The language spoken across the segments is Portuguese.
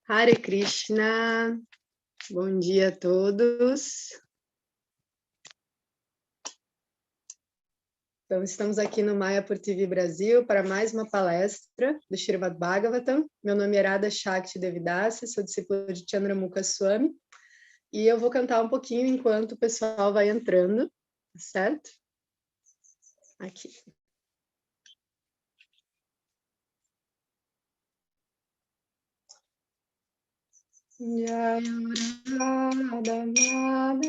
Hare Krishna, bom dia a todos. Então, estamos aqui no Mayapur TV Brasil para mais uma palestra do Srimad Bhagavatam. Meu nome é Radha Shakti Devidasi, sou discípula de Chandramukha Swami, e eu vou cantar um pouquinho enquanto o pessoal vai entrando, certo? Aqui. Jaya Radha Madhava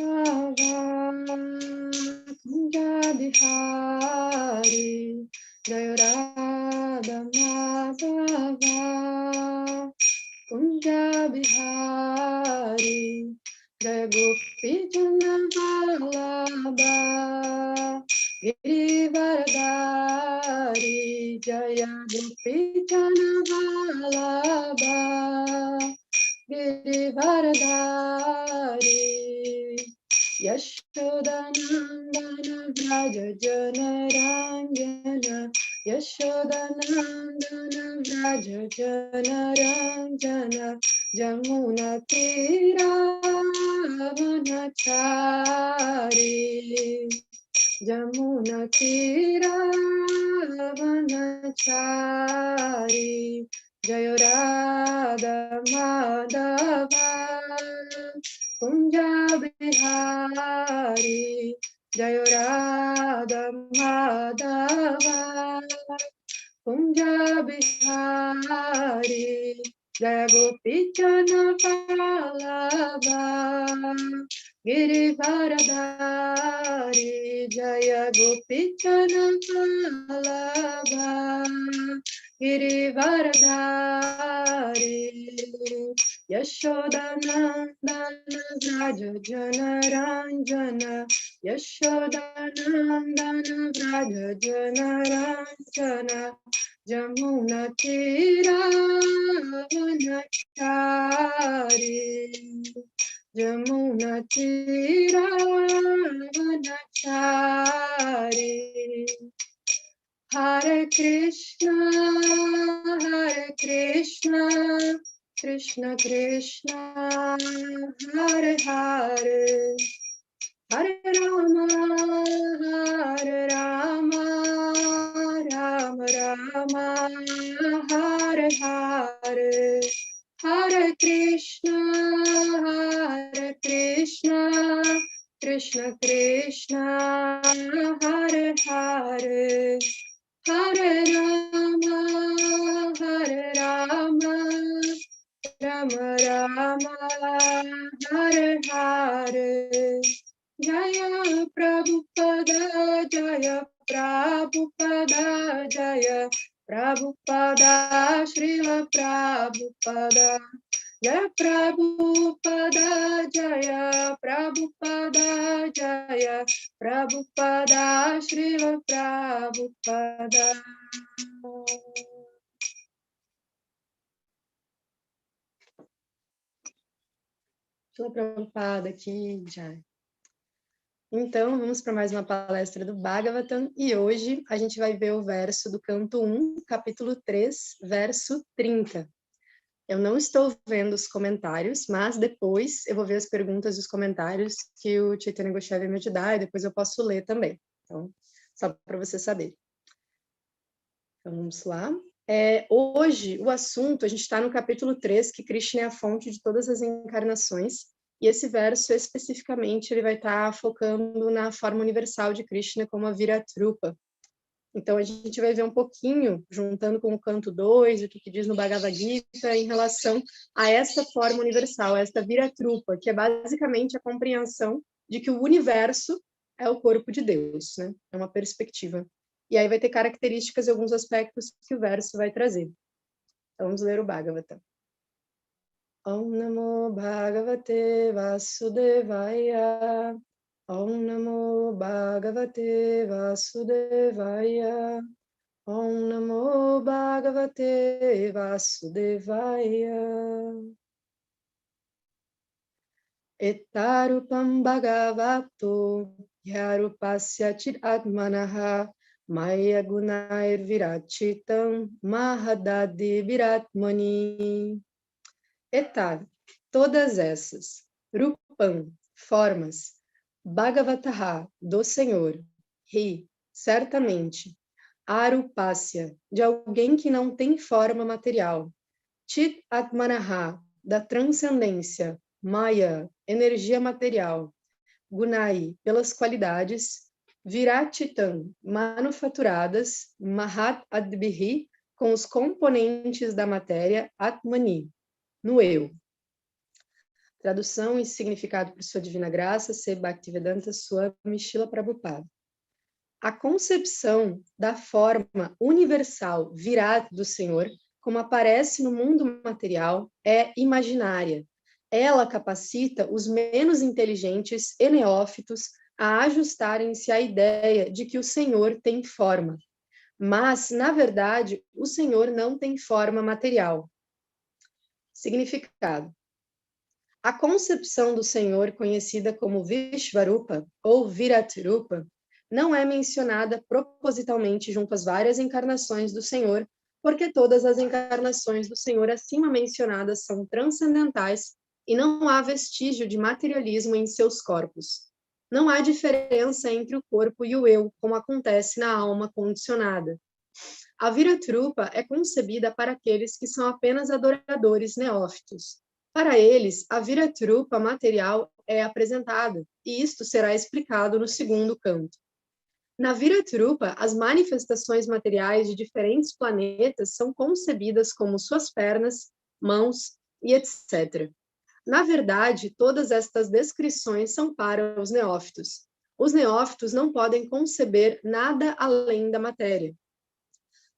Kunja Bihari Jaya Radha Madhava Kunja Bihari Jaya Gopi Vallabha Girivaradari Jaya Gopi Vallabha Girivaradari Yashodanandana Vraja Janaranjana Yashodanandana Vraja Janaranjana Jamuna Tira Vanachari Jamuna Tira Vanachari Jaya Radha Madhava Kunja Bihari Jaya Radha Madhava Kunja Bihari Jaya Gopi Vallabha Girivaradari Jaya Gopi Vallabha Girivaradari Yashodanandana Vraja Janaranjana Yashodanandana Vraja Janaranjana Jamuna Tira Vanachari Jamuna Tira Vanachari Hare Krishna Krishna Krishna Hare Hare Hare Rama Rama Rama Hare Hare Hare Krishna Krishna Krishna Hare Hare Hare Rama Rama Rama Hare Hare Jaya Prabhupada Jaya Prabhupada Jaya Prabhupada Srila Prabhupada Jaya Prabhupada Jaya Prabhupada Jaya Prabhupada Srila Prabhupada Srila Prabhupada aqui já. Então, vamos para mais uma palestra do Bhagavatam, e hoje a gente vai ver o verso do canto 1, capítulo 3, verso 30. Eu não estou vendo os comentários, mas depois eu vou ver as perguntas e os comentários que o Chaitanya Goswami vai me ajudar, e depois eu posso ler também. Então, só para você saber. Então, vamos lá. Hoje, o assunto, a gente está no capítulo 3, que Krishna é a fonte de todas as encarnações, e esse verso, especificamente, ele vai estar focando na forma universal de Krishna como a Viratrupa. Então, a gente vai ver um pouquinho, juntando com o canto 2, o que diz no Bhagavad Gita, em relação a essa forma universal, a esta Viratrupa, que é basicamente a compreensão de que o universo é o corpo de Deus, né? É uma perspectiva. E aí vai ter características e alguns aspectos que o verso vai trazer. Então, vamos ler o Bhagavatam. Om Namo Bhagavate Vasudevaya. Om Namo Bhagavate Vasudevaya. Om Namo Bhagavate Vasudevaya. Etarupam Bhagavato Yarupasya Chiratmanaha Maya Gunair Virachitam Mahadadi Viratmani. Etar, todas essas. Rupam, formas. Bhagavataha, do Senhor. Ri, certamente. Arupasya, de alguém que não tem forma material. Chit Atmanaha, da transcendência. Maya, energia material. Gunai, pelas qualidades. Viratitam, manufaturadas. Mahat Adbihi, com os componentes da matéria. Atmani, no eu. Tradução e significado por sua divina graça, C. Bhaktivedanta Swami Srila Prabhupada. A concepção da forma universal Virat do Senhor, como aparece no mundo material, é imaginária. Ela capacita os menos inteligentes e neófitos a ajustarem-se à ideia de que o Senhor tem forma. Mas, na verdade, o Senhor não tem forma material. Significado. A concepção do Senhor, conhecida como Vishvarupa ou Viratrupa, não é mencionada propositalmente junto às várias encarnações do Senhor, porque todas as encarnações do Senhor acima mencionadas são transcendentais e não há vestígio de materialismo em seus corpos. Não há diferença entre o corpo e o eu, como acontece na alma condicionada. A Viratrupa é concebida para aqueles que são apenas adoradores neófitos. Para eles, a Viratrupa material é apresentada, e isto será explicado no segundo canto. Na Viratrupa, as manifestações materiais de diferentes planetas são concebidas como suas pernas, mãos e etc. Na verdade, todas estas descrições são para os neófitos. Os neófitos não podem conceber nada além da matéria.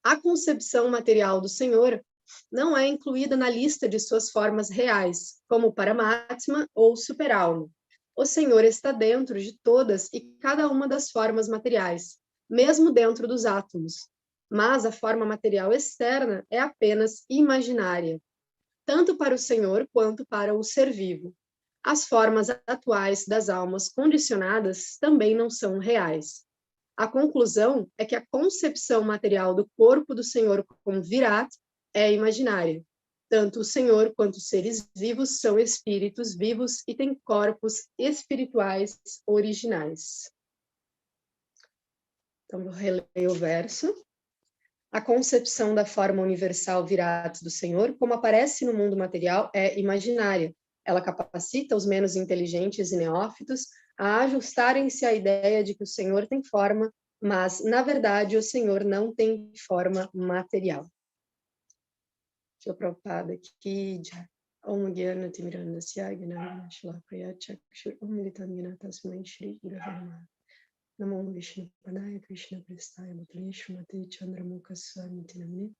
A concepção material do Senhor não é incluída na lista de suas formas reais, como Paramatma ou Superalma. O Senhor está dentro de todas e cada uma das formas materiais, mesmo dentro dos átomos. Mas a forma material externa é apenas imaginária, tanto para o Senhor quanto para o ser vivo. As formas atuais das almas condicionadas também não são reais. A conclusão é que a concepção material do corpo do Senhor como Virat é imaginária. Tanto o Senhor quanto os seres vivos são espíritos vivos e têm corpos espirituais originais. Então, vou reler o verso. A concepção da forma universal Virat do Senhor, como aparece no mundo material, é imaginária. Ela capacita os menos inteligentes e neófitos a ajustarem-se à ideia de que o Senhor tem forma, mas, na verdade, o Senhor não tem forma material. Shila Prabhupada ki jai. Om Gyana Timirandasya Gnana Shalakaya Chakshur Om Litangina Tasmai Shri Gurave Namaha. Namo Vishnu Padaya Krishna Prestaya Bhutale Shrimate Chandramukha Swami Tinamne.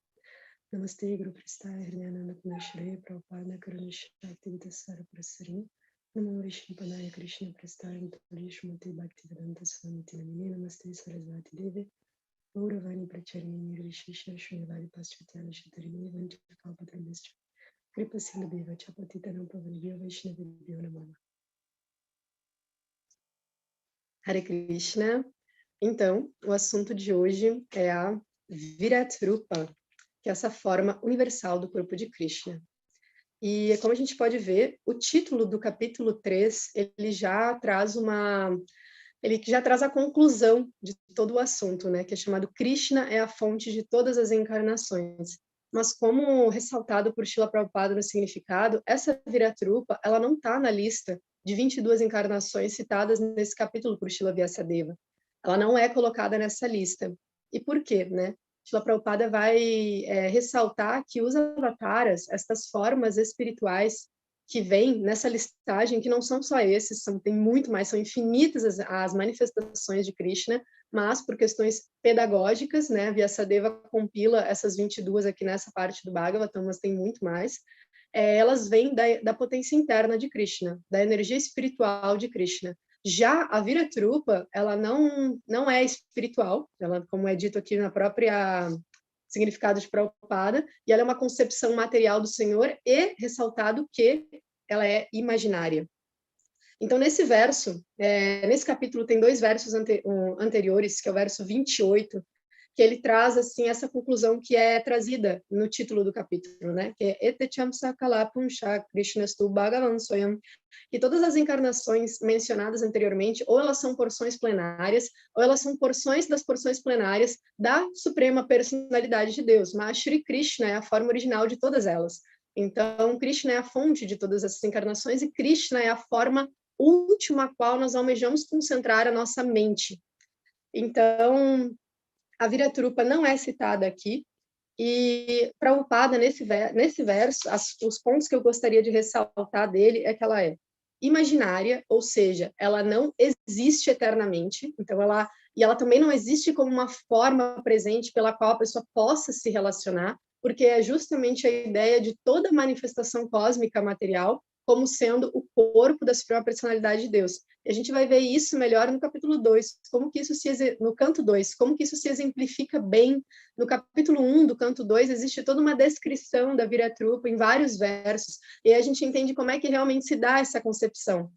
Namaste Guru Prestaya Hriyananda Punashre Prabhupada Karunishakti Vitasara Prasari. Namo Vishnu Padaya Krishna Prestaya Bhutale Shrimate Bhaktivedanta Swami Tinamne. Namaste Sarasvati Devi. Gauravani Pracharini Nirvishishya Shrivadi Paschatya Shatarini Vancha Kalpatrabhischa. Kripa Sindhu Deva Chapatita Nampavaniya Vaishnavi Namaha. Hare Krishna. Então, o assunto de hoje é a Viratrupa, que é essa forma universal do corpo de Krishna. E como a gente pode ver, o título do capítulo 3, ele já traz a conclusão de todo o assunto, né, que é chamado Krishna é a fonte de todas as encarnações. Mas como ressaltado por Srila Prabhupada no significado, essa Viratrupa, ela não está na lista de 22 encarnações citadas nesse capítulo por Srila Vyasadeva. Ela não é colocada nessa lista. E por quê, né? Srila Prabhupada vai ressaltar que os avataras, estas formas espirituais que vêm nessa listagem, que não são só esses, tem muito mais, são infinitas as manifestações de Krishna, mas por questões pedagógicas, né, Vyasadeva compila essas 22 aqui nessa parte do Bhagavatam, mas tem muito mais, elas vêm da potência interna de Krishna, da energia espiritual de Krishna. Já a Viratrupa, ela não é espiritual, ela, como é dito aqui na própria significado de Prabhupada, e ela é uma concepção material do Senhor e ressaltado que ela é imaginária. Então, nesse verso, nesse capítulo tem dois versos anteriores, que é o verso 28 que ele traz assim essa conclusão que é trazida no título do capítulo, né? Que é Etecham Sakalapum Shak Krishnastu Bhagavan Soyam, que todas as encarnações mencionadas anteriormente, ou elas são porções plenárias, ou elas são porções das porções plenárias da Suprema Personalidade de Deus. Mas Shri Krishna é a forma original de todas elas. Então, Krishna é a fonte de todas essas encarnações e Krishna é a forma última a qual nós almejamos concentrar a nossa mente. Então, a Viratrupa não é citada aqui, e Prabhupada, nesse verso, os pontos que eu gostaria de ressaltar dele é que ela é imaginária, ou seja, ela não existe eternamente, então ela também não existe como uma forma presente pela qual a pessoa possa se relacionar, porque é justamente a ideia de toda manifestação cósmica material como sendo o corpo da Suprema Personalidade de Deus. E a gente vai ver isso melhor no capítulo 2, no canto 2, como que isso se exemplifica bem. No capítulo 1 do canto 2, existe toda uma descrição da Viratrupa em vários versos, e aí a gente entende como é que realmente se dá essa concepção.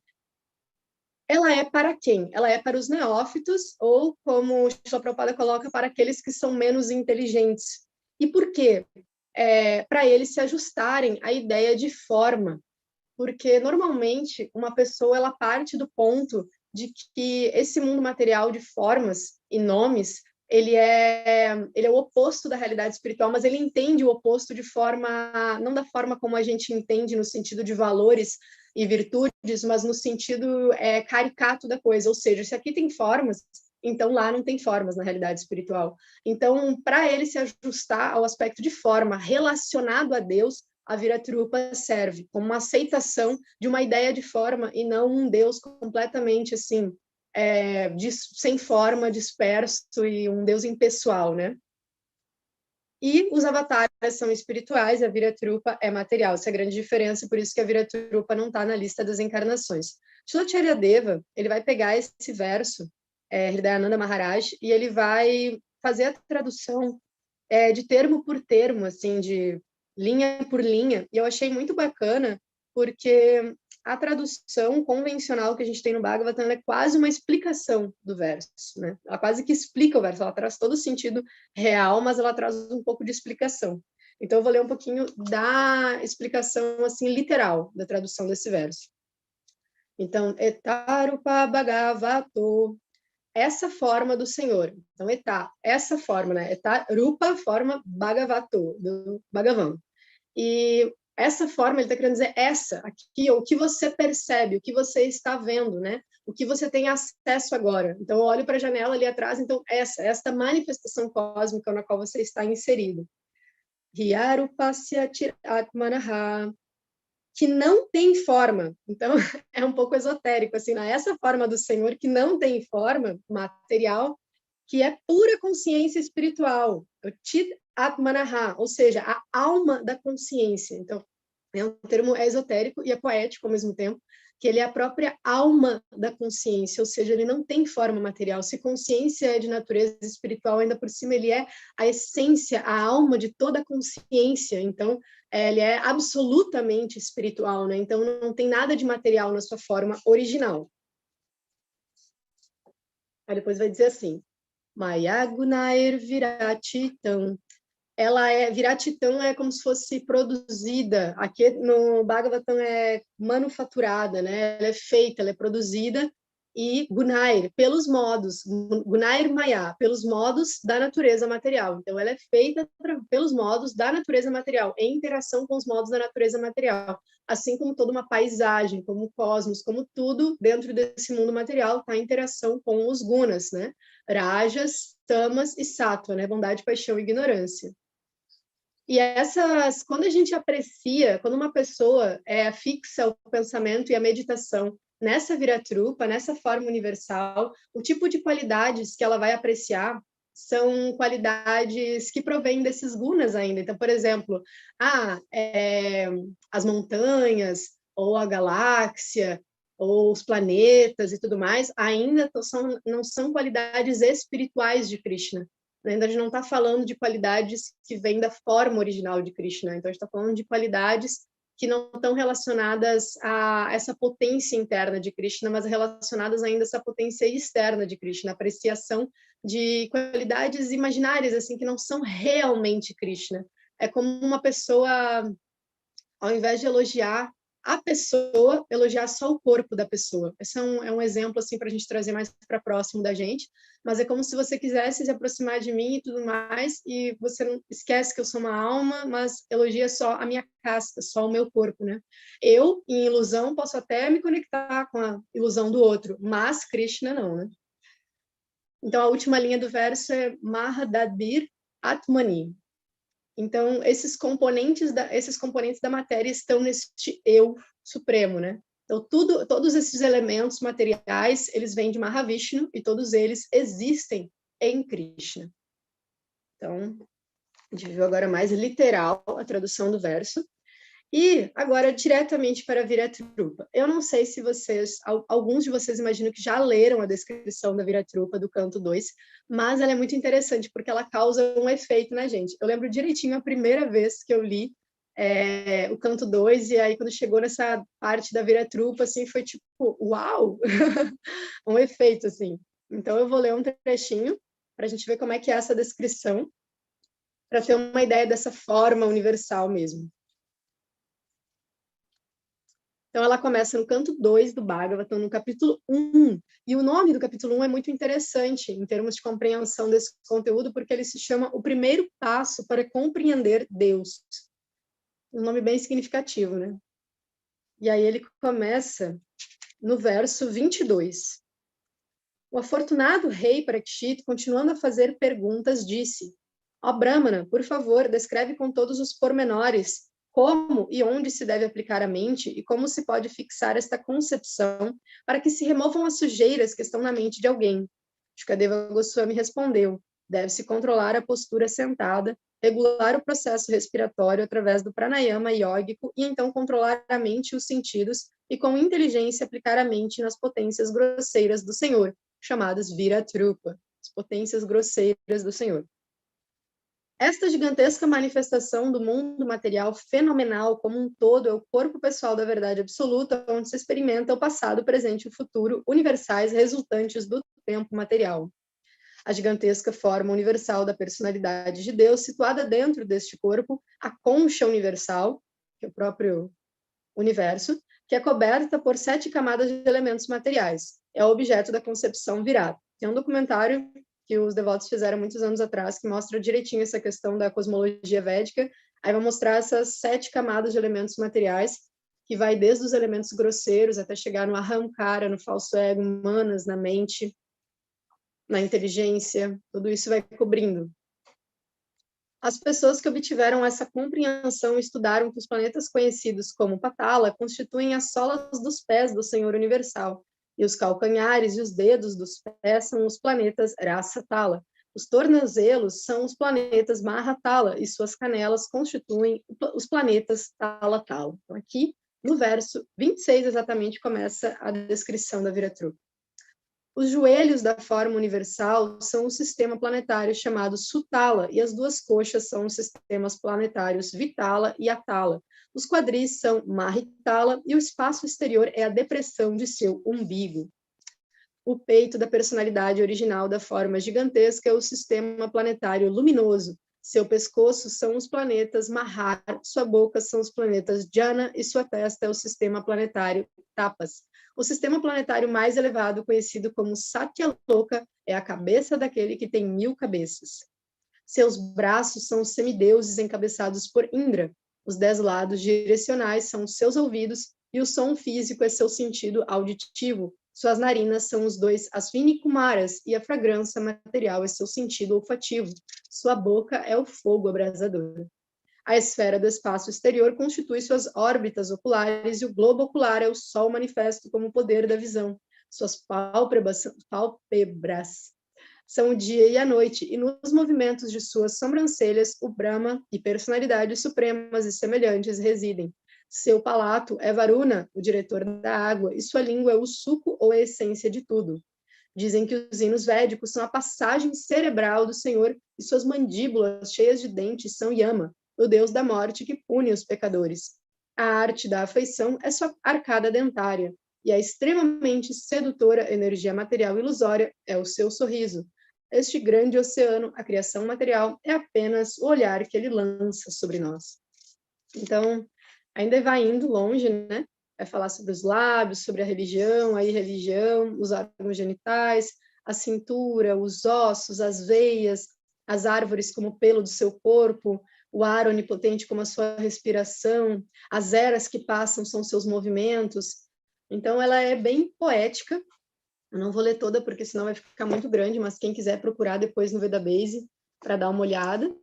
Ela é para quem? Ela é para os neófitos, ou, como o Srila Prabhupada coloca, para aqueles que são menos inteligentes. E por quê? Para eles se ajustarem à ideia de forma, porque normalmente uma pessoa ela parte do ponto de que esse mundo material de formas e nomes ele é o oposto da realidade espiritual, mas ele entende o oposto de forma, não da forma como a gente entende no sentido de valores e virtudes, mas no sentido caricato da coisa, ou seja, se aqui tem formas, então lá não tem formas na realidade espiritual. Então, para ele se ajustar ao aspecto de forma relacionado a Deus, a Viratrupa serve como uma aceitação de uma ideia de forma e não um Deus completamente assim, sem forma, disperso e um Deus impessoal, né? E os avatares são espirituais, a Viratrupa é material. Essa é a grande diferença, por isso que a Viratrupa não está na lista das encarnações. Shilacharya Deva, ele vai pegar esse verso, Hridayananda Maharaj, e ele vai fazer a tradução de termo por termo, assim, de linha por linha, e eu achei muito bacana, porque a tradução convencional que a gente tem no Bhagavatam é quase uma explicação do verso, né? Ela quase que explica o verso, ela traz todo o sentido real, mas ela traz um pouco de explicação. Então, eu vou ler um pouquinho da explicação, assim, literal, da tradução desse verso. Então, Etarupa Bhagavato, essa forma do Senhor. Então, Etá, essa forma, né? Etá, Rupa, forma Bhagavato, do Bhagavan. E essa forma, ele está querendo dizer essa, aqui, o que você percebe, o que você está vendo, né? O que você tem acesso agora. Então, eu olho para a janela ali atrás, então, esta manifestação cósmica na qual você está inserido. Riyarupasya Atmanaha, que não tem forma. Então, é um pouco esotérico, assim, né? Essa forma do Senhor que não tem forma material, que é pura consciência espiritual, o Chit Atmanaha, ou seja, a alma da consciência. Então, é um termo esotérico e é poético ao mesmo tempo, que ele é a própria alma da consciência, ou seja, ele não tem forma material. Se consciência é de natureza espiritual, ainda por cima ele é a essência, a alma de toda a consciência. Então, ele é absolutamente espiritual, né? Então, não tem nada de material na sua forma original. Aí depois vai dizer assim, Mayagunair Viratitam. Viratitam é como se fosse produzida. Aqui no Bhagavatam é manufaturada, né? Ela é feita, ela é produzida. E Gunair, pelos modos. Gunair Maya, pelos modos da natureza material. Então, ela é feita pelos modos da natureza material, em interação com os modos da natureza material. Assim como toda uma paisagem, como o cosmos, como tudo dentro desse mundo material está em interação com os gunas, né? Rajas, tamas e sattva, né? Bondade, paixão e ignorância. E quando a gente aprecia, quando uma pessoa fixa o pensamento e a meditação nessa Viratrupa, nessa forma universal, o tipo de qualidades que ela vai apreciar são qualidades que provêm desses gunas ainda. Então, por exemplo, as montanhas, ou a galáxia, ou os planetas e tudo mais, ainda não são qualidades espirituais de Krishna. Ainda a gente não está falando de qualidades que vêm da forma original de Krishna, então a gente está falando de qualidades que não estão relacionadas a essa potência interna de Krishna, mas relacionadas ainda a essa potência externa de Krishna, a apreciação de qualidades imaginárias, assim, que não são realmente Krishna. É como uma pessoa, ao invés de elogiar a pessoa, elogiar só o corpo da pessoa. Esse é um exemplo, assim, para a gente trazer mais para próximo da gente, mas é como se você quisesse se aproximar de mim e tudo mais, e você não esquece que eu sou uma alma, mas elogia só a minha casca, só o meu corpo, né? Eu, em ilusão, posso até me conectar com a ilusão do outro, mas Krishna não, né? Então, a última linha do verso é Mahadadir Atmani. Então, esses componentes da matéria estão nesse eu supremo, né? Então, todos esses elementos materiais, eles vêm de Mahavishnu e todos eles existem em Krishna. Então, a gente viu agora mais literal a tradução do verso. E agora, diretamente para a Viratrupa. Eu não sei se alguns de vocês imagino que já leram a descrição da Viratrupa do canto 2, mas ela é muito interessante, porque ela causa um efeito na gente. Eu lembro direitinho a primeira vez que eu li o canto 2, e aí quando chegou nessa parte da Viratrupa, assim, foi tipo, uau! Um efeito, assim. Então eu vou ler um trechinho, para a gente ver como é que é essa descrição, para ter uma ideia dessa forma universal mesmo. Então, ela começa no canto 2 do Bhagavatam, no capítulo 1. E o nome do capítulo 1 é muito interessante, em termos de compreensão desse conteúdo, porque ele se chama O Primeiro Passo para Compreender Deus. Um nome bem significativo, né? E aí ele começa no verso 22. O afortunado rei Parikshit, continuando a fazer perguntas, disse: Ó Brahmana, por favor, descreve com todos os pormenores como e onde se deve aplicar a mente e como se pode fixar esta concepção para que se removam as sujeiras que estão na mente de alguém. Shukadeva Goswami respondeu: deve-se controlar a postura sentada, regular o processo respiratório através do pranayama yógico e então controlar a mente e os sentidos e com inteligência aplicar a mente nas potências grosseiras do Senhor, chamadas Viratrupa, as potências grosseiras do Senhor. Esta gigantesca manifestação do mundo material fenomenal como um todo é o corpo pessoal da verdade absoluta, onde se experimenta o passado, o presente e o futuro universais resultantes do tempo material. A gigantesca forma universal da personalidade de Deus, situada dentro deste corpo, a concha universal, que é o próprio universo, que é coberta por 7 camadas de elementos materiais. É o objeto da concepção Virata. Tem um documentário que os devotos fizeram muitos anos atrás, que mostra direitinho essa questão da cosmologia védica. Aí vai mostrar essas 7 camadas de elementos materiais, que vai desde os elementos grosseiros até chegar no ahamkara, no falso ego, manas, na mente, na inteligência, tudo isso vai cobrindo. As pessoas que obtiveram essa compreensão estudaram que os planetas conhecidos como Patala constituem as solas dos pés do Senhor Universal, e os calcanhares e os dedos dos pés são os planetas Rasatala. Os tornozelos são os planetas Mahatala, e suas canelas constituem os planetas Talatala. Então, aqui, no verso 26, exatamente, começa a descrição da Viratrupa. Os joelhos da forma universal são o sistema planetário chamado Sutala, e as duas coxas são os sistemas planetários Vitala e Atala. Os quadris são Mahitala e o espaço exterior é a depressão de seu umbigo. O peito da personalidade original da forma gigantesca é o sistema planetário luminoso. Seu pescoço são os planetas Mahar, sua boca são os planetas Jana e sua testa é o sistema planetário Tapas. O sistema planetário mais elevado, conhecido como Satyaloka, é a cabeça daquele que tem 1000 cabeças. Seus braços são os semideuses encabeçados por Indra. Os 10 lados direcionais são os seus ouvidos e o som físico é seu sentido auditivo. Suas narinas são os 2 Asvini Kumaras e a fragrância material é seu sentido olfativo. Sua boca é o fogo abrasador. A esfera do espaço exterior constitui suas órbitas oculares e o globo ocular é o sol manifesto como o poder da visão. Suas pálpebras são o dia e a noite, e nos movimentos de suas sobrancelhas, o Brahma e personalidades supremas e semelhantes residem. Seu palato é Varuna, o diretor da água, e sua língua é o suco ou a essência de tudo. Dizem que os hinos védicos são a passagem cerebral do Senhor e suas mandíbulas cheias de dentes são Yama, o deus da morte que pune os pecadores. A arte da afeição é sua arcada dentária, e a extremamente sedutora energia material ilusória é o seu sorriso. este grande oceano, a criação material, é apenas o olhar que ele lança sobre nós. Então, ainda vai indo longe, né? Vai falar sobre os lábios, sobre a religião, os órgãos genitais, a cintura, os ossos, as veias, as árvores como o pelo do seu corpo, o ar onipotente como a sua respiração, as eras que passam são seus movimentos. Então, ela é bem poética. Eu não vou ler toda, porque senão vai ficar muito grande, mas quem quiser procurar depois no Vedabase para dar uma olhada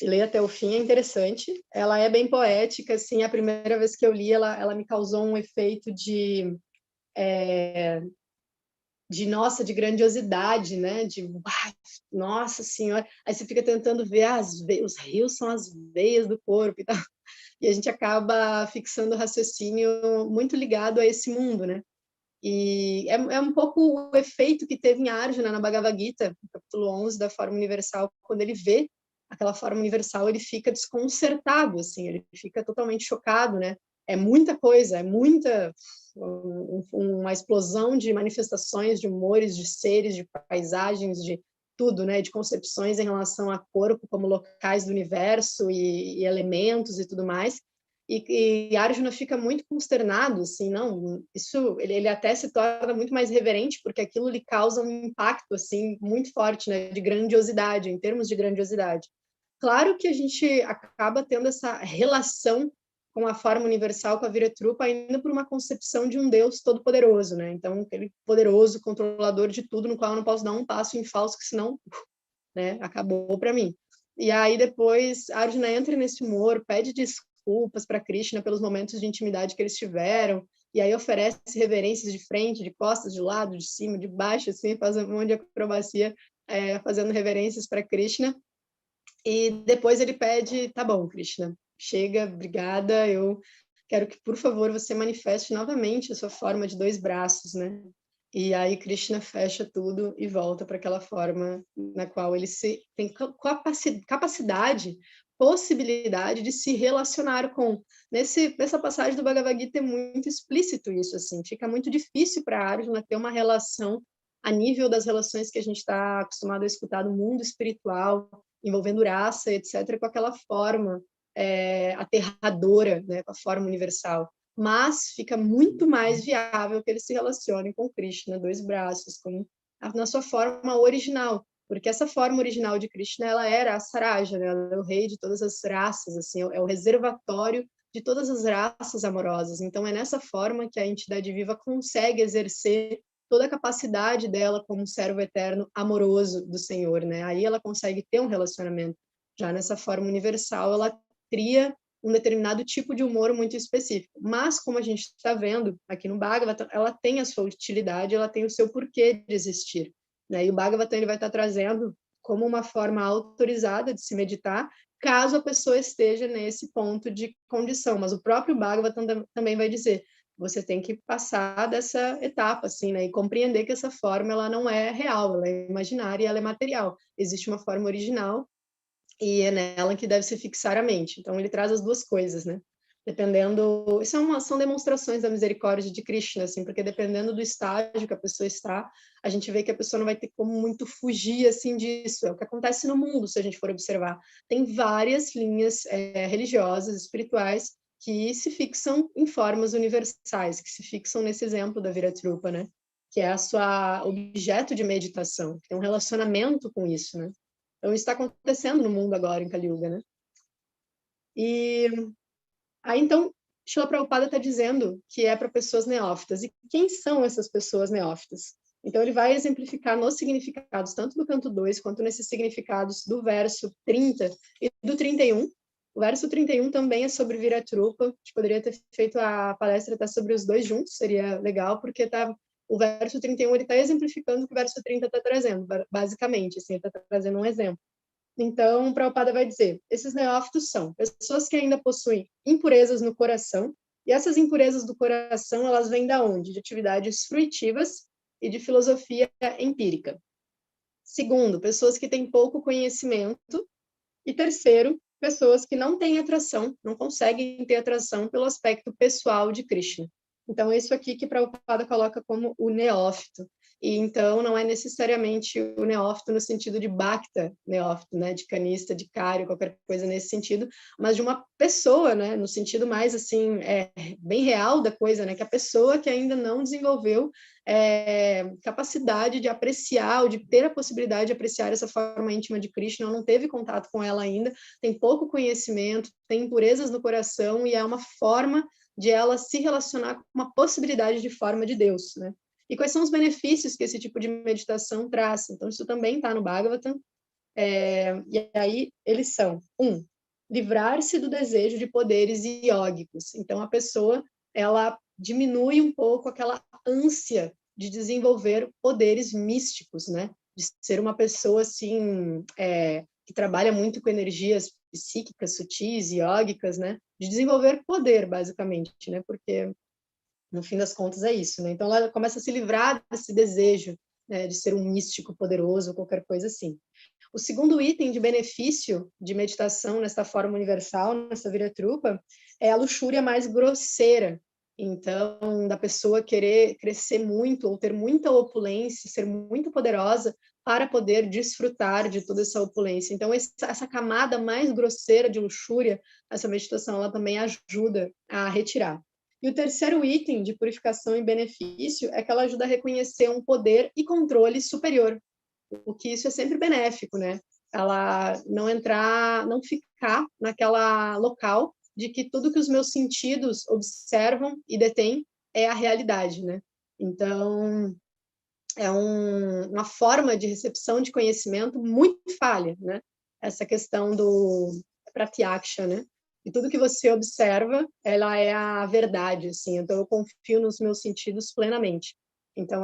e ler até o fim é interessante. Ela é bem poética, assim, a primeira vez que eu li, ela me causou um efeito nossa, de grandiosidade, né? Nossa senhora. Aí você fica tentando ver os rios são as veias do corpo e tal. E a gente acaba fixando o raciocínio muito ligado a esse mundo, né? E é um pouco o efeito que teve em Arjuna na Bhagavad Gita, no capítulo 11 da Forma Universal, quando ele vê aquela forma universal, ele fica desconcertado, assim, ele fica totalmente chocado, né? É muita coisa, uma explosão de manifestações, de humores, de seres, de paisagens, de tudo, né? De concepções em relação a corpo como locais do universo e elementos e tudo mais. E Arjuna fica muito consternado, assim, não, isso, ele até se torna muito mais reverente, porque aquilo lhe causa um impacto, assim, muito forte, né, de grandiosidade, em termos de grandiosidade. Claro que a gente acaba tendo essa relação com a forma universal, com a Viratrupa, ainda por uma concepção de um Deus todo-poderoso, né, então, aquele poderoso, controlador de tudo, no qual eu não posso dar um passo em falso, que senão, né, acabou para mim. E aí depois Arjuna entra nesse humor, pede desculpas para Krishna pelos momentos de intimidade que eles tiveram, e aí oferece reverências de frente, de costas, de lado, de cima, de baixo, assim, faz um monte de acrobacia, fazendo reverências para Krishna. E depois ele pede, tá bom, Krishna, chega, obrigada, eu quero que, por favor, você manifeste novamente a sua forma de 2 braços, né? E aí Krishna fecha tudo e volta para aquela forma na qual ele tem capacidade, possibilidade de se relacionar com. Nessa passagem do Bhagavad Gita é muito explícito isso, assim, fica muito difícil para Arjuna ter uma relação a nível das relações que a gente está acostumado a escutar do mundo espiritual, envolvendo raça, etc., com aquela forma aterradora, né, com a forma universal. Mas fica muito mais viável que eles se relacionem com Krishna, 2 braços, na sua forma original, porque essa forma original de Krishna, ela era a Saraja, né? Ela é o rei de todas as raças, assim, é o reservatório de todas as raças amorosas. Então é nessa forma que a entidade viva consegue exercer toda a capacidade dela como servo eterno amoroso do Senhor, né? Aí ela consegue ter um relacionamento. Já nessa forma universal, ela cria um determinado tipo de humor muito específico. Mas, como a gente está vendo aqui no Bhagavatam, ela tem a sua utilidade, ela tem o seu porquê de existir, né? E o Bhagavatam ele vai estar trazendo como uma forma autorizada de se meditar, caso a pessoa esteja nesse ponto de condição. Mas o próprio Bhagavatam também vai dizer, você tem que passar dessa etapa, assim, né? E compreender que essa forma, ela não é real, ela é imaginária, ela é material. Existe uma forma original e é nela que deve se fixar a mente. Então, ele traz as duas coisas, né? Dependendo... Isso são demonstrações da misericórdia de Krishna, assim, porque dependendo do estágio que a pessoa está, a gente vê que a pessoa não vai ter como muito fugir, assim, disso. É o que acontece no mundo, se a gente for observar. Tem várias linhas religiosas, espirituais, que se fixam em formas universais, que se fixam nesse exemplo da Viratrupa, né? Que é a sua objeto de meditação, que tem um relacionamento com isso, né? Então, isso está acontecendo no mundo agora, em Kali Yuga, né? E aí, então, Srila Prabhupada está dizendo que é para pessoas neófitas. E quem são essas pessoas neófitas? Então, ele vai exemplificar nos significados, tanto do canto 2, quanto nesses significados do verso 30 e do 31. O verso 31 também é sobre Viratrupa. A gente poderia ter feito a palestra até sobre os dois juntos, seria legal, porque o verso 31 ele está exemplificando o que o verso 30 está trazendo, basicamente, assim, ele está trazendo um exemplo. Então, Prabhupada vai dizer, esses neófitos são pessoas que ainda possuem impurezas no coração, e essas impurezas do coração, elas vêm da onde? De atividades fruitivas e de filosofia empírica. Segundo, pessoas que têm pouco conhecimento. E terceiro, pessoas que não têm atração, não conseguem ter atração pelo aspecto pessoal de Krishna. Então, isso aqui que Prabhupada coloca como o neófito. E então não é necessariamente o neófito no sentido de bhakta neófito, né, de canista, de cário, qualquer coisa nesse sentido, mas de uma pessoa, né, no sentido mais assim, bem real da coisa, né, que a pessoa que ainda não desenvolveu capacidade de apreciar ou de ter a possibilidade de apreciar essa forma íntima de Krishna, não teve contato com ela ainda, tem pouco conhecimento, tem impurezas no coração e é uma forma de ela se relacionar com uma possibilidade de forma de Deus, né? E quais são os benefícios que esse tipo de meditação traz? Então, isso também está no Bhagavatam. E aí, eles são, livrar-se do desejo de poderes iógicos. Então, a pessoa, ela diminui um pouco aquela ânsia de desenvolver poderes místicos, né? De ser uma pessoa, assim, que trabalha muito com energias psíquicas, sutis, iógicas, né? De desenvolver poder, basicamente, né? Porque no fim das contas é isso, né? Então ela começa a se livrar desse desejo, né, de ser um místico poderoso ou qualquer coisa assim. O segundo item de benefício de meditação nesta forma universal, nessa Viratrupa, é a luxúria mais grosseira. Então, da pessoa querer crescer muito ou ter muita opulência, ser muito poderosa para poder desfrutar de toda essa opulência. Então, essa camada mais grosseira de luxúria, essa meditação, ela também ajuda a retirar. E o terceiro item de purificação e benefício é que ela ajuda a reconhecer um poder e controle superior, o que isso é sempre benéfico, né? Ela não entrar, não ficar naquela local de que tudo que os meus sentidos observam e detêm é a realidade, né? Então, é uma forma de recepção de conhecimento muito falha, né? Essa questão do pratyaksha, né? E tudo que você observa, ela é a verdade, assim. Então, eu confio nos meus sentidos plenamente. Então,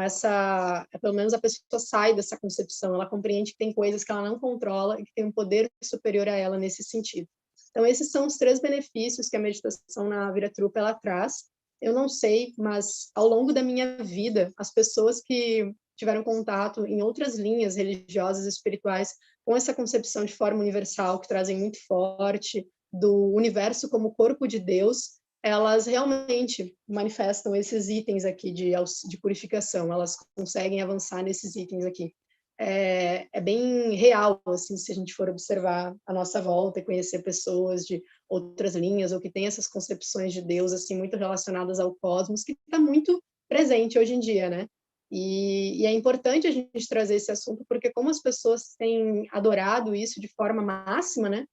pelo menos a pessoa sai dessa concepção, ela compreende que tem coisas que ela não controla e que tem um poder superior a ela nesse sentido. Então, esses são os 3 benefícios que a meditação na Viratrupa ela traz. Eu não sei, mas ao longo da minha vida, as pessoas que tiveram contato em outras linhas religiosas e espirituais com essa concepção de forma universal que trazem muito forte do universo como corpo de Deus, elas realmente manifestam esses itens aqui de purificação, elas conseguem avançar nesses itens aqui. É bem real, assim, se a gente for observar a nossa volta e conhecer pessoas de outras linhas ou que têm essas concepções de Deus, assim, muito relacionadas ao cosmos, que está muito presente hoje em dia, né? E é importante a gente trazer esse assunto, porque como as pessoas têm adorado isso de forma máxima, né?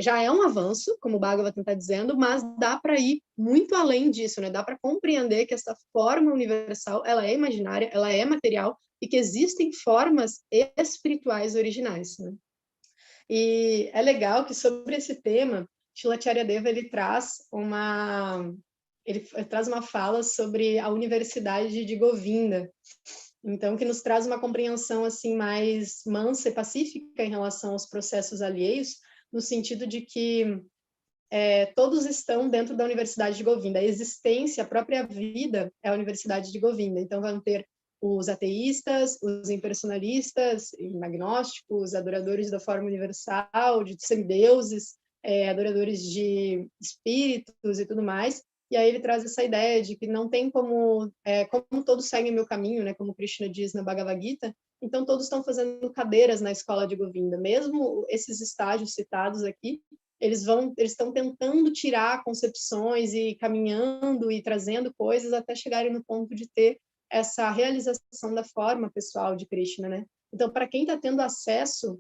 Já é um avanço, como o Bhagavatam está dizendo, mas dá para ir muito além disso, né? Dá para compreender que essa forma universal, ela é imaginária, ela é material e que existem formas espirituais originais, né? E é legal que sobre esse tema, Srila Acharyadeva ele traz uma fala sobre a Universidade de Govinda, então que nos traz uma compreensão assim mais mansa e pacífica em relação aos processos alheios, no sentido de que todos estão dentro da Universidade de Govinda. A existência, a própria vida é a Universidade de Govinda. Então vão ter os ateístas, os impersonalistas, agnósticos, adoradores da forma universal, de semideuses, adoradores de espíritos e tudo mais. E aí ele traz essa ideia de que não tem como todos seguem o meu caminho, né, como Krishna diz na Bhagavad Gita, então todos estão fazendo cadeiras na escola de Govinda. Mesmo esses estágios citados aqui, eles estão tentando tirar concepções e caminhando e trazendo coisas até chegarem no ponto de ter essa realização da forma pessoal de Krishna, né? Então, para quem está tendo acesso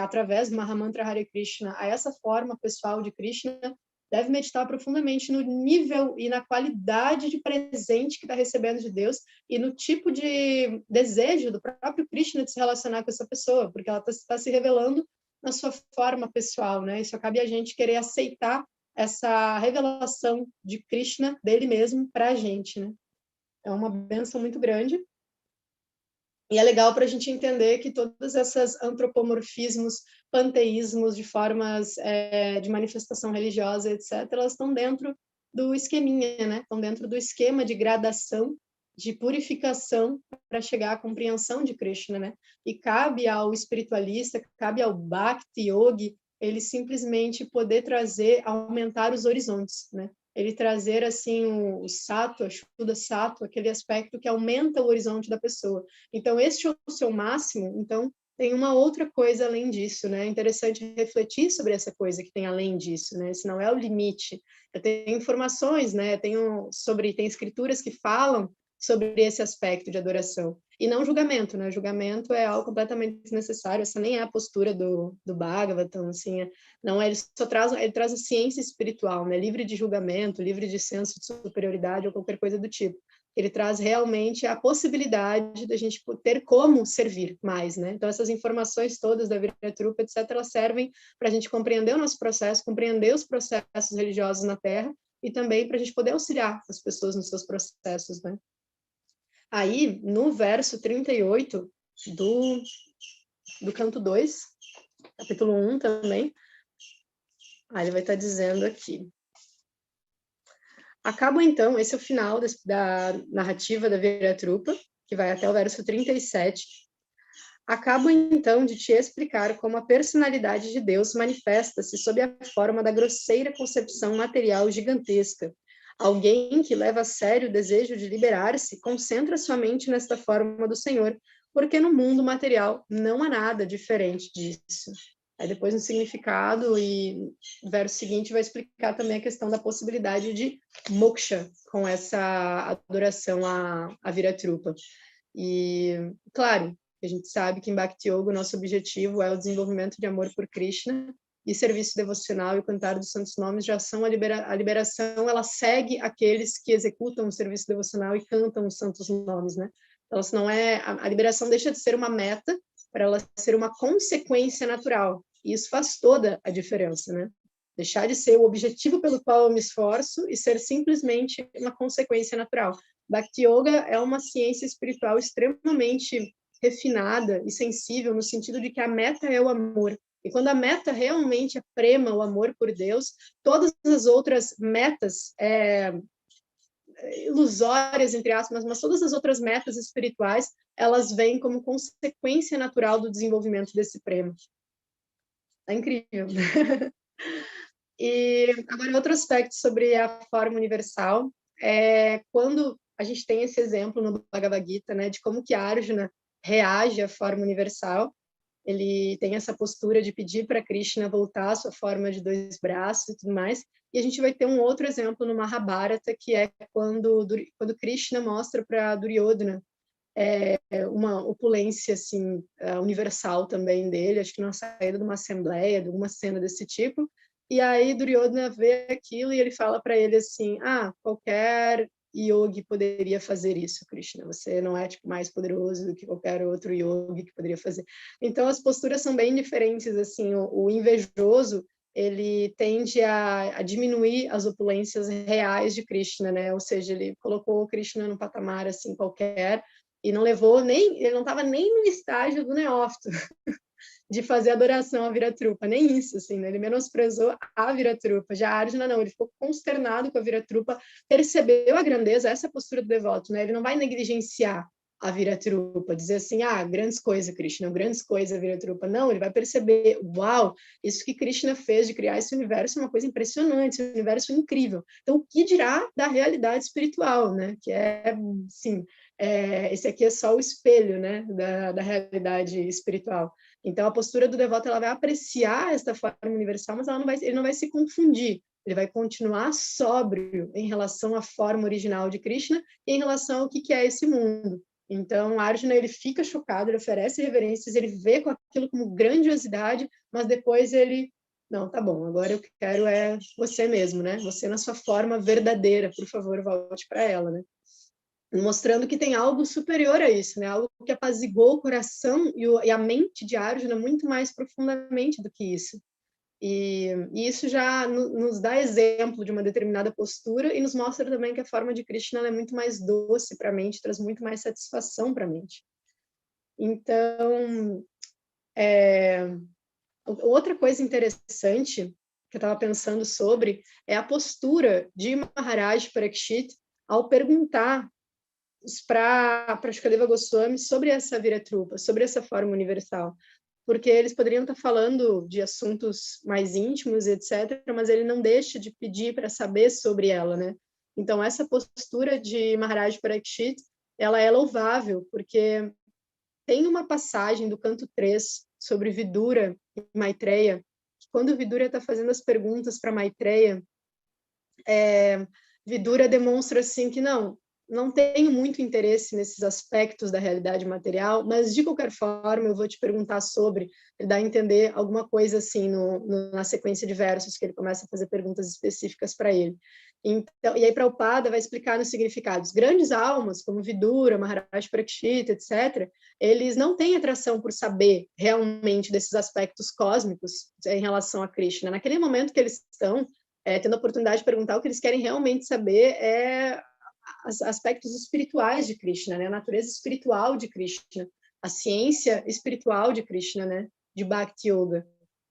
através do Mahamantra Hare Krishna a essa forma pessoal de Krishna, deve meditar profundamente no nível e na qualidade de presente que está recebendo de Deus e no tipo de desejo do próprio Krishna de se relacionar com essa pessoa, porque ela está se revelando na sua forma pessoal, né? Isso cabe a gente querer aceitar essa revelação de Krishna, dele mesmo, para a gente, né? É uma bênção muito grande. E é legal para a gente entender que todas essas antropomorfismos, panteísmos de formas de manifestação religiosa, etc., elas estão dentro do esqueminha, né? Estão dentro do esquema de gradação, de purificação para chegar à compreensão de Krishna, né? E cabe ao espiritualista, cabe ao Bhakti Yogi, ele simplesmente poder aumentar os horizontes, né? ele trazer assim o sattva, Shuddha Sattva, aquele aspecto que aumenta o horizonte da pessoa. Então, este é o seu máximo, então tem uma outra coisa além disso, né? É interessante refletir sobre essa coisa que tem além disso, né? Esse não é o limite. Eu tenho informações, né? Tem escrituras que falam sobre esse aspecto de adoração. E não julgamento, né? Julgamento é algo completamente desnecessário, essa nem é a postura do Bhagavatam, assim, não é, ele traz a ciência espiritual, né? Livre de julgamento, livre de senso de superioridade ou qualquer coisa do tipo. Ele traz realmente a possibilidade da gente ter como servir mais, né? Então, essas informações todas da Viratrupa, etc., elas servem para a gente compreender o nosso processo, compreender os processos religiosos na Terra e também para a gente poder auxiliar as pessoas nos seus processos, né? Aí, no verso 38 do canto 2, capítulo 1 também, ele vai estar dizendo aqui. Acaba, então, esse é o final da narrativa da Viratrupa, que vai até o verso 37. Acabo, então, de te explicar como a personalidade de Deus manifesta-se sob a forma da grosseira concepção material gigantesca. Alguém que leva a sério o desejo de liberar-se concentra sua mente nesta forma do Senhor, porque no mundo material não há nada diferente disso. Aí depois no significado e o verso seguinte vai explicar também a questão da possibilidade de moksha com essa adoração à Viratrupa. E, claro, a gente sabe que em Bhakti Yoga o nosso objetivo é o desenvolvimento de amor por Krishna, e serviço devocional e o cantar dos santos nomes já são a liberação, ela segue aqueles que executam o serviço devocional e cantam os santos nomes, né? Então, se não é, a liberação deixa de ser uma meta para ela ser uma consequência natural. E isso faz toda a diferença, né? Deixar de ser o objetivo pelo qual eu me esforço e ser simplesmente uma consequência natural. Bhakti Yoga é uma ciência espiritual extremamente refinada e sensível no sentido de que a meta é o amor. E quando a meta realmente prema o amor por Deus, todas as outras metas ilusórias, entre aspas, mas todas as outras metas espirituais, elas vêm como consequência natural do desenvolvimento desse prema. É incrível. E agora, outro aspecto sobre a forma universal é quando a gente tem esse exemplo no Bhagavad Gita, né, de como que Arjuna reage à forma universal. Ele tem essa postura de pedir para Krishna voltar à sua forma de 2 braços e tudo mais. E a gente vai ter um outro exemplo no Mahabharata, que é quando Krishna mostra para Duryodhana uma opulência assim universal também dele, acho que na saída de uma assembleia, de alguma cena desse tipo. E aí Duryodhana vê aquilo e ele fala para ele assim: qualquer yogi poderia fazer isso, Krishna. Você não é tipo mais poderoso do que qualquer outro yogi que poderia fazer. Então as posturas são bem diferentes, assim. O invejoso ele tende a diminuir as opulências reais de Krishna, né? Ou seja, ele colocou o Krishna num patamar assim qualquer e não levou nem, ele não estava nem no estágio do neófito de fazer adoração à Viratrupa, nem isso, assim, né? Ele menosprezou a Viratrupa. Já a Arjuna não, ele ficou consternado com a Viratrupa, percebeu a grandeza, essa postura do devoto, né? Ele não vai negligenciar a Viratrupa, dizer assim, grandes coisas, Krishna, grandes coisas, Viratrupa. Não, ele vai perceber, uau, isso que Krishna fez de criar esse universo é uma coisa impressionante, esse universo incrível. Então, o que dirá da realidade espiritual, né? Que sim, esse aqui é só o espelho, né, da realidade espiritual. Então, a postura do devoto ela vai apreciar esta forma universal, mas ele não vai se confundir. Ele vai continuar sóbrio em relação à forma original de Krishna e em relação ao que é esse mundo. Então, Arjuna ele fica chocado, ele oferece reverências, ele vê com aquilo como grandiosidade, mas depois ele não, tá bom, agora eu quero você mesmo, né? Você na sua forma verdadeira, por favor, volte para ela, né? Mostrando que tem algo superior a isso, né? Algo que apaziguou o coração e a mente de Arjuna muito mais profundamente do que isso. E isso já nos dá exemplo de uma determinada postura e nos mostra também que a forma de Krishna é muito mais doce para a mente, traz muito mais satisfação para a mente. Então, outra coisa interessante que eu estava pensando sobre é a postura de Maharaj Parikshit ao perguntar para Shukadeva Goswami sobre essa Viratrupa, sobre essa forma universal. porque eles poderiam estar falando de assuntos mais íntimos, etc., mas ele não deixa de pedir para saber sobre ela, né? Então, essa postura de Maharaj Parikshit, ela é louvável, porque tem uma passagem do canto 3 sobre Vidura e Maitreya, que quando Vidura está fazendo as perguntas para Maitreya, Vidura demonstra assim que não tenho muito interesse nesses aspectos da realidade material, mas de qualquer forma eu vou te perguntar sobre, ele dá a entender alguma coisa assim na sequência de versos que ele começa a fazer perguntas específicas para ele. Então, e aí Prabhupada vai explicar nos significados. Grandes almas, como Vidura, Maharaj Parikshit, etc., eles não têm atração por saber realmente desses aspectos cósmicos em relação a Krishna. Naquele momento que eles estão tendo a oportunidade de perguntar, o que eles querem realmente saber é aspectos espirituais de Krishna, né? A natureza espiritual de Krishna, a ciência espiritual de Krishna, né? De Bhakti Yoga.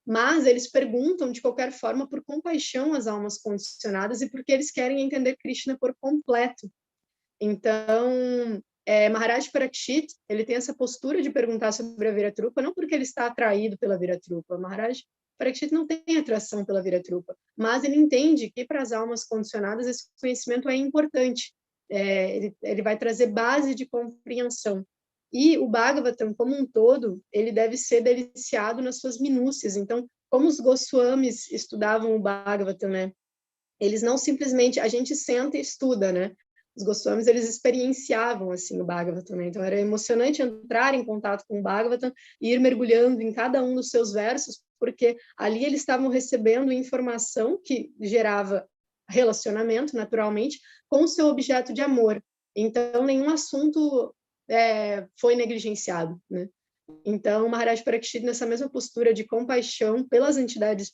Mas eles perguntam, de qualquer forma, por compaixão às almas condicionadas e porque eles querem entender Krishna por completo. Então, Maharaj Parikshit, ele tem essa postura de perguntar sobre a Viratrupa, não porque ele está atraído pela Viratrupa. Maharaj Parikshit não tem atração pela Viratrupa, mas ele entende que para as almas condicionadas esse conhecimento é importante. Ele vai trazer base de compreensão. E o Bhagavatam, como um todo, ele deve ser deliciado nas suas minúcias. Então, como os Goswamis estudavam o Bhagavatam, né? Eles não simplesmente, a gente senta e estuda, né? Os Goswamis, eles experienciavam, assim, o Bhagavatam, né? Então, era emocionante entrar em contato com o Bhagavatam e ir mergulhando em cada um dos seus versos, porque ali eles estavam recebendo informação que gerava relacionamento, naturalmente, com o seu objeto de amor. Então, nenhum assunto foi negligenciado, né? Então, Maharaj Parikshit, nessa mesma postura de compaixão pelas entidades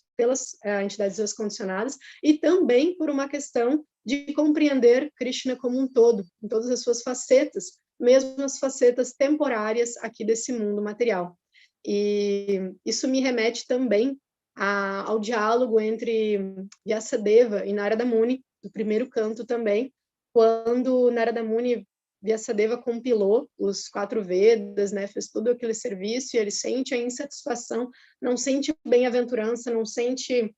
descondicionadas, e também por uma questão de compreender Krishna como um todo, em todas as suas facetas, mesmo as facetas temporárias aqui desse mundo material. E isso me remete também ao diálogo entre Vyasadeva e Narada Muni, do primeiro canto também, quando Narada Muni Vyasadeva compilou os 4 Vedas, né, fez todo aquele serviço e ele sente a insatisfação, não sente bem-aventurança, não sente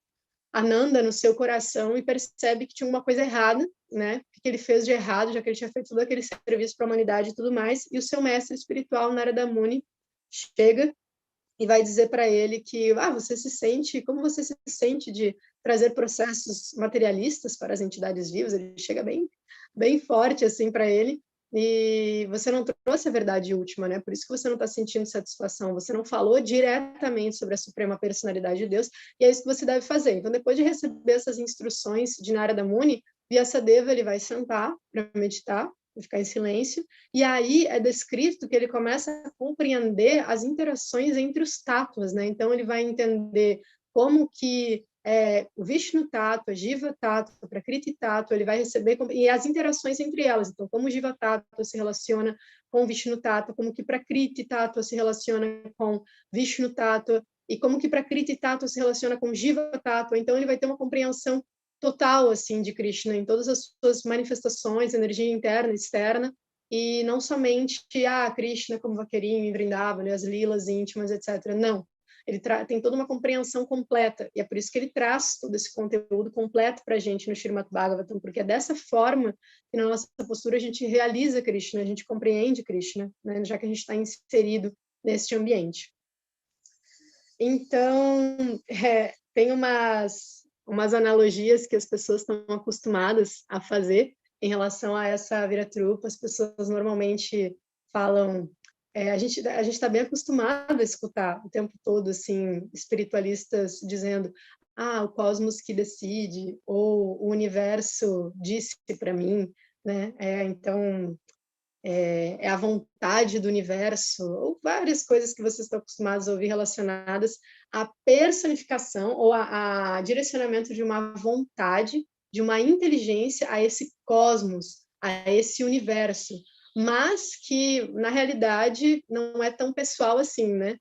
Ananda no seu coração e percebe que tinha uma coisa errada, né, o que ele fez de errado, já que ele tinha feito todo aquele serviço para a humanidade e tudo mais, e o seu mestre espiritual, Narada Muni, chega e vai dizer para ele que, como você se sente de trazer processos materialistas para as entidades vivas? Ele chega bem forte assim para ele, e você não trouxe a verdade última, né? Por isso que você não está sentindo satisfação, você não falou diretamente sobre a suprema personalidade de Deus, e é isso que você deve fazer. Então, depois de receber essas instruções de Narada Muni, Vyasadeva, ele vai sentar para meditar, ficar em silêncio, e aí é descrito que ele começa a compreender as interações entre os tátuas, né? Então ele vai entender como que o Vishnu Tattva, Jiva Tattva, Prakriti Tattva, ele vai receber, e as interações entre elas, então como o Jiva Tattva se relaciona com o Vishnu Tattva, como que Prakriti Tattva se relaciona com Vishnu Tattva, e como que Prakriti Tattva se relaciona com Jiva Tattva, então ele vai ter uma compreensão total assim de Krishna em todas as suas manifestações, energia interna e externa, e não somente Krishna como vaqueirinho em Vrindavan, as lilas íntimas, etc. Não, ele tem toda uma compreensão completa, e é por isso que ele traz todo esse conteúdo completo para a gente no Srimad Bhagavatam, porque é dessa forma que na nossa postura a gente realiza Krishna, a gente compreende Krishna, né, já que a gente está inserido nesse ambiente. Então, tem umas analogias que as pessoas estão acostumadas a fazer em relação a essa Viratrupa. As pessoas normalmente falam, a gente está bem acostumado a escutar o tempo todo assim espiritualistas dizendo o cosmos que decide, ou o universo disse para mim, né? Então é a vontade do universo, ou várias coisas que vocês estão acostumados a ouvir relacionadas à personificação ou a direcionamento de uma vontade, de uma inteligência a esse cosmos, a esse universo, mas que, na realidade, não é tão pessoal assim, né?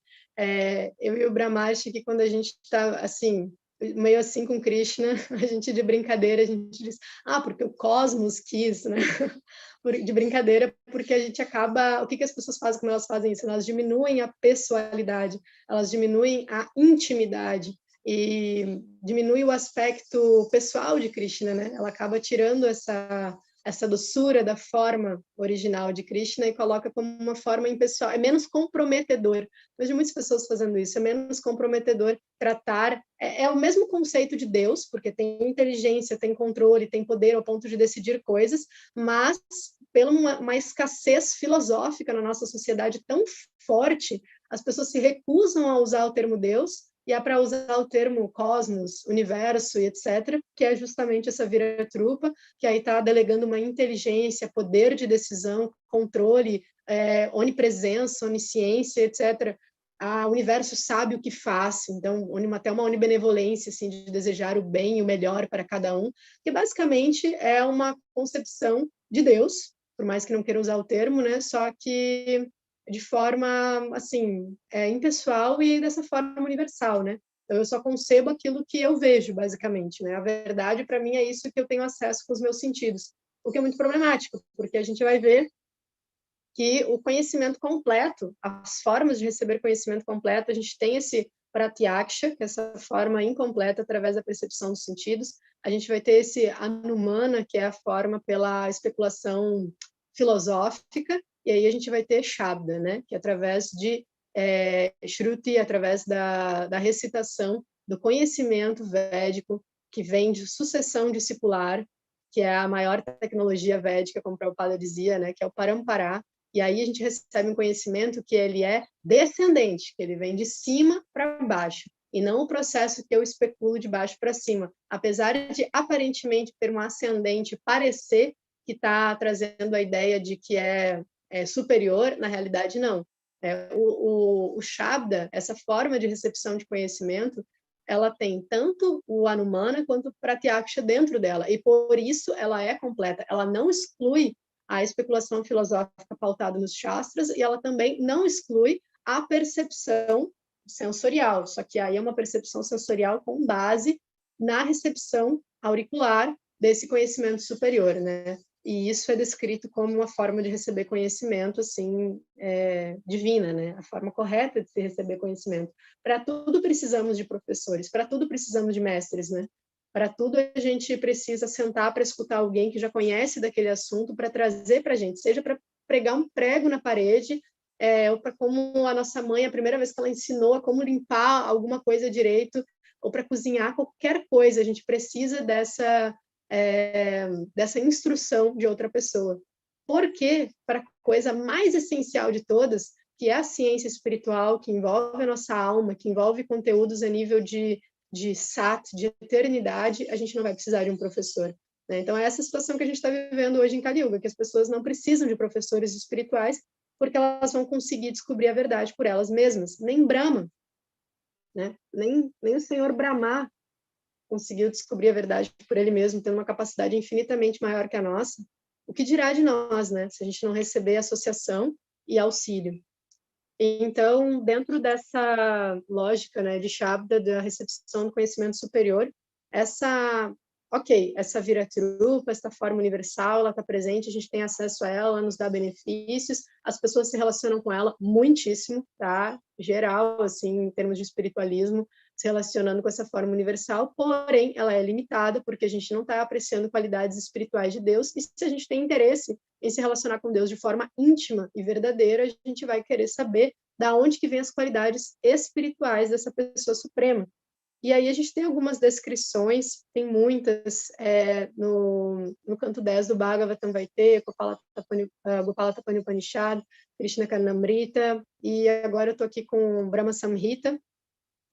Eu e o Brahmashi, que quando a gente está, assim, meio assim com Krishna, a gente de brincadeira, a gente diz, porque o cosmos quis, né? De brincadeira, porque a gente acaba, o que que as pessoas fazem quando elas fazem isso? Elas diminuem a pessoalidade, elas diminuem a intimidade e diminui o aspecto pessoal de Krishna, né? Ela acaba tirando essa doçura da forma original de Krishna e coloca como uma forma impessoal, é menos comprometedor. Vejo muitas pessoas fazendo isso, é menos comprometedor tratar, é o mesmo conceito de Deus, porque tem inteligência, tem controle, tem poder ao ponto de decidir coisas, mas pela uma escassez filosófica na nossa sociedade tão forte, as pessoas se recusam a usar o termo Deus, e é para usar o termo cosmos, universo e etc., que é justamente essa vira-trupa, que aí está delegando uma inteligência, poder de decisão, controle, onipresença, onisciência, etc. O universo sabe o que faz, então até uma onibenevolência assim, de desejar o bem e o melhor para cada um, que basicamente é uma concepção de Deus, por mais que não queira usar o termo, né? Só que de forma, assim, impessoal e dessa forma universal, né? Então, eu só concebo aquilo que eu vejo, basicamente, né? A verdade, para mim, é isso que eu tenho acesso com os meus sentidos, o que é muito problemático, porque a gente vai ver que o conhecimento completo, as formas de receber conhecimento completo, a gente tem esse pratyaksha, que é essa forma incompleta através da percepção dos sentidos, a gente vai ter esse anumana, que é a forma pela especulação filosófica, e aí a gente vai ter Shabda, né? Que é através de Shruti, através da recitação do conhecimento védico, que vem de sucessão discipular, que é a maior tecnologia védica, como o Prabhupada dizia, né? Que é o Parampara, e aí a gente recebe um conhecimento que ele é descendente, que ele vem de cima para baixo, e não o processo que eu especulo de baixo para cima. Apesar de aparentemente ter um ascendente parecer que está trazendo a ideia de que é superior, na realidade não. O Shabda, essa forma de recepção de conhecimento, ela tem tanto o Anumana quanto o Pratyaksha dentro dela, e por isso ela é completa, ela não exclui a especulação filosófica pautada nos Shastras, e ela também não exclui a percepção sensorial, só que aí é uma percepção sensorial com base na recepção auricular desse conhecimento superior, né? E isso é descrito como uma forma de receber conhecimento, assim, divina, né? A forma correta de se receber conhecimento. Para tudo precisamos de professores, para tudo precisamos de mestres, né? Para tudo a gente precisa sentar para escutar alguém que já conhece daquele assunto para trazer para a gente, seja para pregar um prego na parede, ou para como a nossa mãe, a primeira vez que ela ensinou a como limpar alguma coisa direito, ou para cozinhar qualquer coisa, a gente precisa dessa instrução de outra pessoa. Porque, para a coisa mais essencial de todas, que é a ciência espiritual, que envolve a nossa alma, que envolve conteúdos a nível de sat, de eternidade, a gente não vai precisar de um professor. Né? Então, é essa situação que a gente está vivendo hoje em Kali Yuga, que as pessoas não precisam de professores espirituais, porque elas vão conseguir descobrir a verdade por elas mesmas. Nem Brahma, né? nem o Senhor Brahma conseguiu descobrir a verdade por ele mesmo, tendo uma capacidade infinitamente maior que a nossa. O que dirá de nós, né? Se a gente não receber associação e auxílio. Então, dentro dessa lógica, né, de Shabda, da recepção do conhecimento superior, essa vira-trupa, essa forma universal, ela está presente, a gente tem acesso a ela, ela nos dá benefícios, as pessoas se relacionam com ela muitíssimo, tá? Geral, assim, em termos de espiritualismo, se relacionando com essa forma universal, porém, ela é limitada, porque a gente não está apreciando qualidades espirituais de Deus, e se a gente tem interesse em se relacionar com Deus de forma íntima e verdadeira, a gente vai querer saber da onde que vem as qualidades espirituais dessa pessoa suprema. E aí a gente tem algumas descrições, tem muitas, no canto 10 do Bhagavatam vai ter, Gopala Tapani Upanishad, Krishna Karnamrita, e agora eu estou aqui com Brahma Samhita,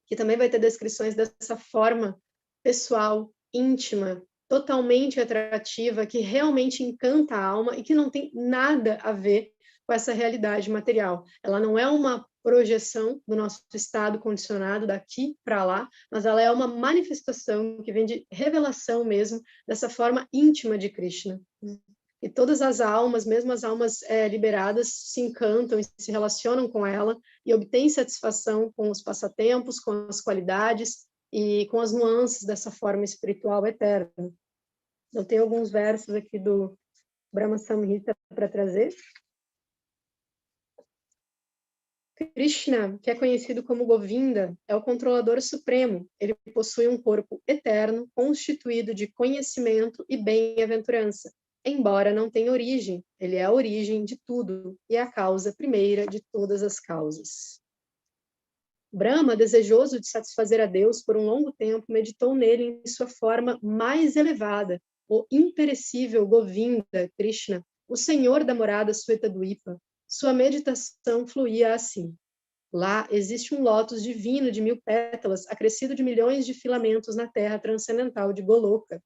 que também vai ter descrições dessa forma pessoal, íntima, totalmente atrativa, que realmente encanta a alma e que não tem nada a ver com essa realidade material. Ela não é uma projeção do nosso estado condicionado daqui para lá, mas ela é uma manifestação que vem de revelação mesmo dessa forma íntima de Krishna. E todas as almas, mesmo as almas liberadas, se encantam e se relacionam com ela e obtêm satisfação com os passatempos, com as qualidades, e com as nuances dessa forma espiritual eterna. Eu tenho alguns versos aqui do Brahma Samhita para trazer. Krishna, que é conhecido como Govinda, é o controlador supremo. Ele possui um corpo eterno, constituído de conhecimento e bem-aventurança. Embora não tenha origem, ele é a origem de tudo e a causa primeira de todas as causas. Brahma, desejoso de satisfazer a Deus por um longo tempo, meditou nele em sua forma mais elevada, o imperecível Govinda, Krishna, o senhor da morada Swetadvipa. Sua meditação fluía assim. Lá existe um lótus divino de 1000 pétalas, acrescido de milhões de filamentos na terra transcendental de Goloka.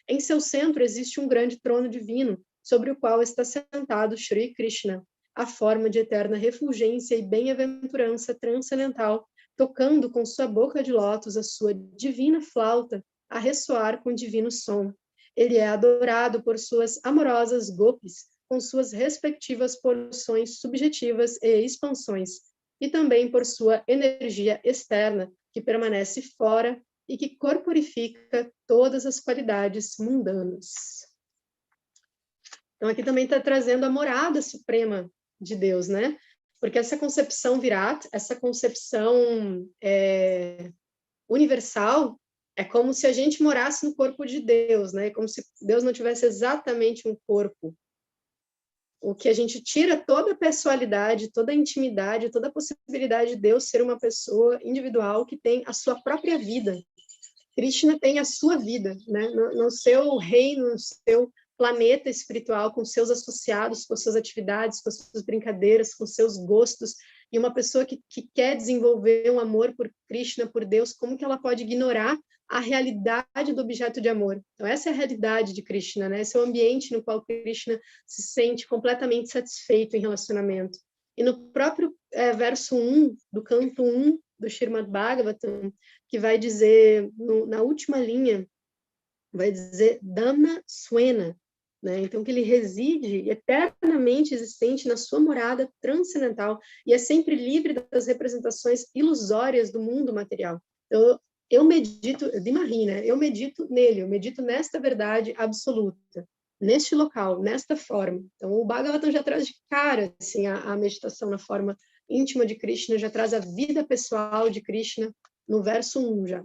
Em seu centro existe um grande trono divino, sobre o qual está sentado Shri Krishna, a forma de eterna refulgência e bem-aventurança transcendental, tocando com sua boca de lótus a sua divina flauta, a ressoar com divino som. Ele é adorado por suas amorosas gopis, com suas respectivas porções subjetivas e expansões, e também por sua energia externa, que permanece fora e que corporifica todas as qualidades mundanas. Então, aqui também está trazendo a morada suprema de Deus, né? Porque essa concepção Virat, essa concepção universal, é como se a gente morasse no corpo de Deus, né? Como se Deus não tivesse exatamente um corpo. O que a gente tira toda a pessoalidade, toda a intimidade, toda a possibilidade de Deus ser uma pessoa individual que tem a sua própria vida. Krishna tem a sua vida, né? No seu reino, no seu planeta espiritual, com seus associados, com suas atividades, com suas brincadeiras, com seus gostos. E uma pessoa que quer desenvolver um amor por Krishna, por Deus, como que ela pode ignorar a realidade do objeto de amor? Então, essa é a realidade de Krishna, né? Esse é o ambiente no qual Krishna se sente completamente satisfeito em relacionamento. E no próprio verso 1, do canto 1 do Srimad Bhagavatam, que vai dizer, na última linha, vai dizer Dhamma Swena, né? Então, que ele reside eternamente existente na sua morada transcendental e é sempre livre das representações ilusórias do mundo material. Então, eu medito, de Marie, né? Eu medito nele, eu medito nesta verdade absoluta, neste local, nesta forma. Então, o Bhagavatam já traz de cara assim, a meditação na forma íntima de Krishna, já traz a vida pessoal de Krishna no verso 1 já.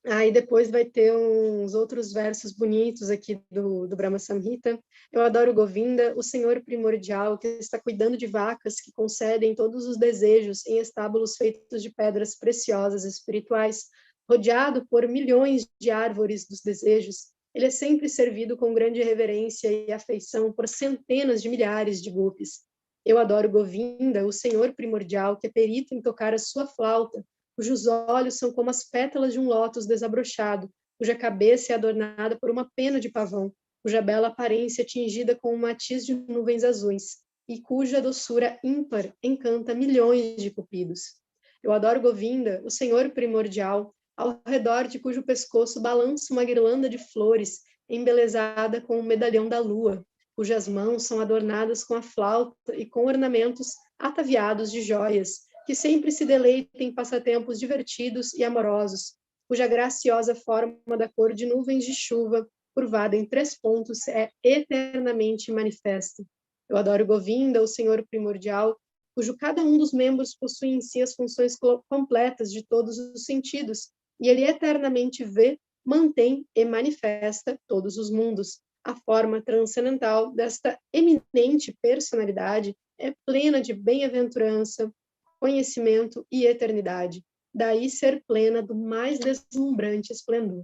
Aí depois vai ter uns outros versos bonitos aqui do Brahma Samhita. Eu adoro Govinda, o Senhor primordial, que está cuidando de vacas que concedem todos os desejos em estábulos feitos de pedras preciosas espirituais, rodeado por milhões de árvores dos desejos. Ele é sempre servido com grande reverência e afeição por centenas de milhares de gopis. Eu adoro Govinda, o Senhor primordial, que é perito em tocar a sua flauta, cujos olhos são como as pétalas de um lótus desabrochado, cuja cabeça é adornada por uma pena de pavão, cuja bela aparência é tingida com um matiz de nuvens azuis, e cuja doçura ímpar encanta milhões de cupidos. Eu adoro Govinda, o Senhor primordial, ao redor de cujo pescoço balança uma guirlanda de flores, embelezada com o medalhão da lua, cujas mãos são adornadas com a flauta e com ornamentos ataviados de joias, que sempre se deleita em passatempos divertidos e amorosos, cuja graciosa forma da cor de nuvens de chuva, curvada em 3 pontos, é eternamente manifesta. Eu adoro Govinda, o Senhor primordial, cujo cada um dos membros possui em si as funções completas de todos os sentidos, e ele eternamente vê, mantém e manifesta todos os mundos. A forma transcendental desta eminente personalidade é plena de bem-aventurança, conhecimento e eternidade. Daí ser plena do mais deslumbrante esplendor.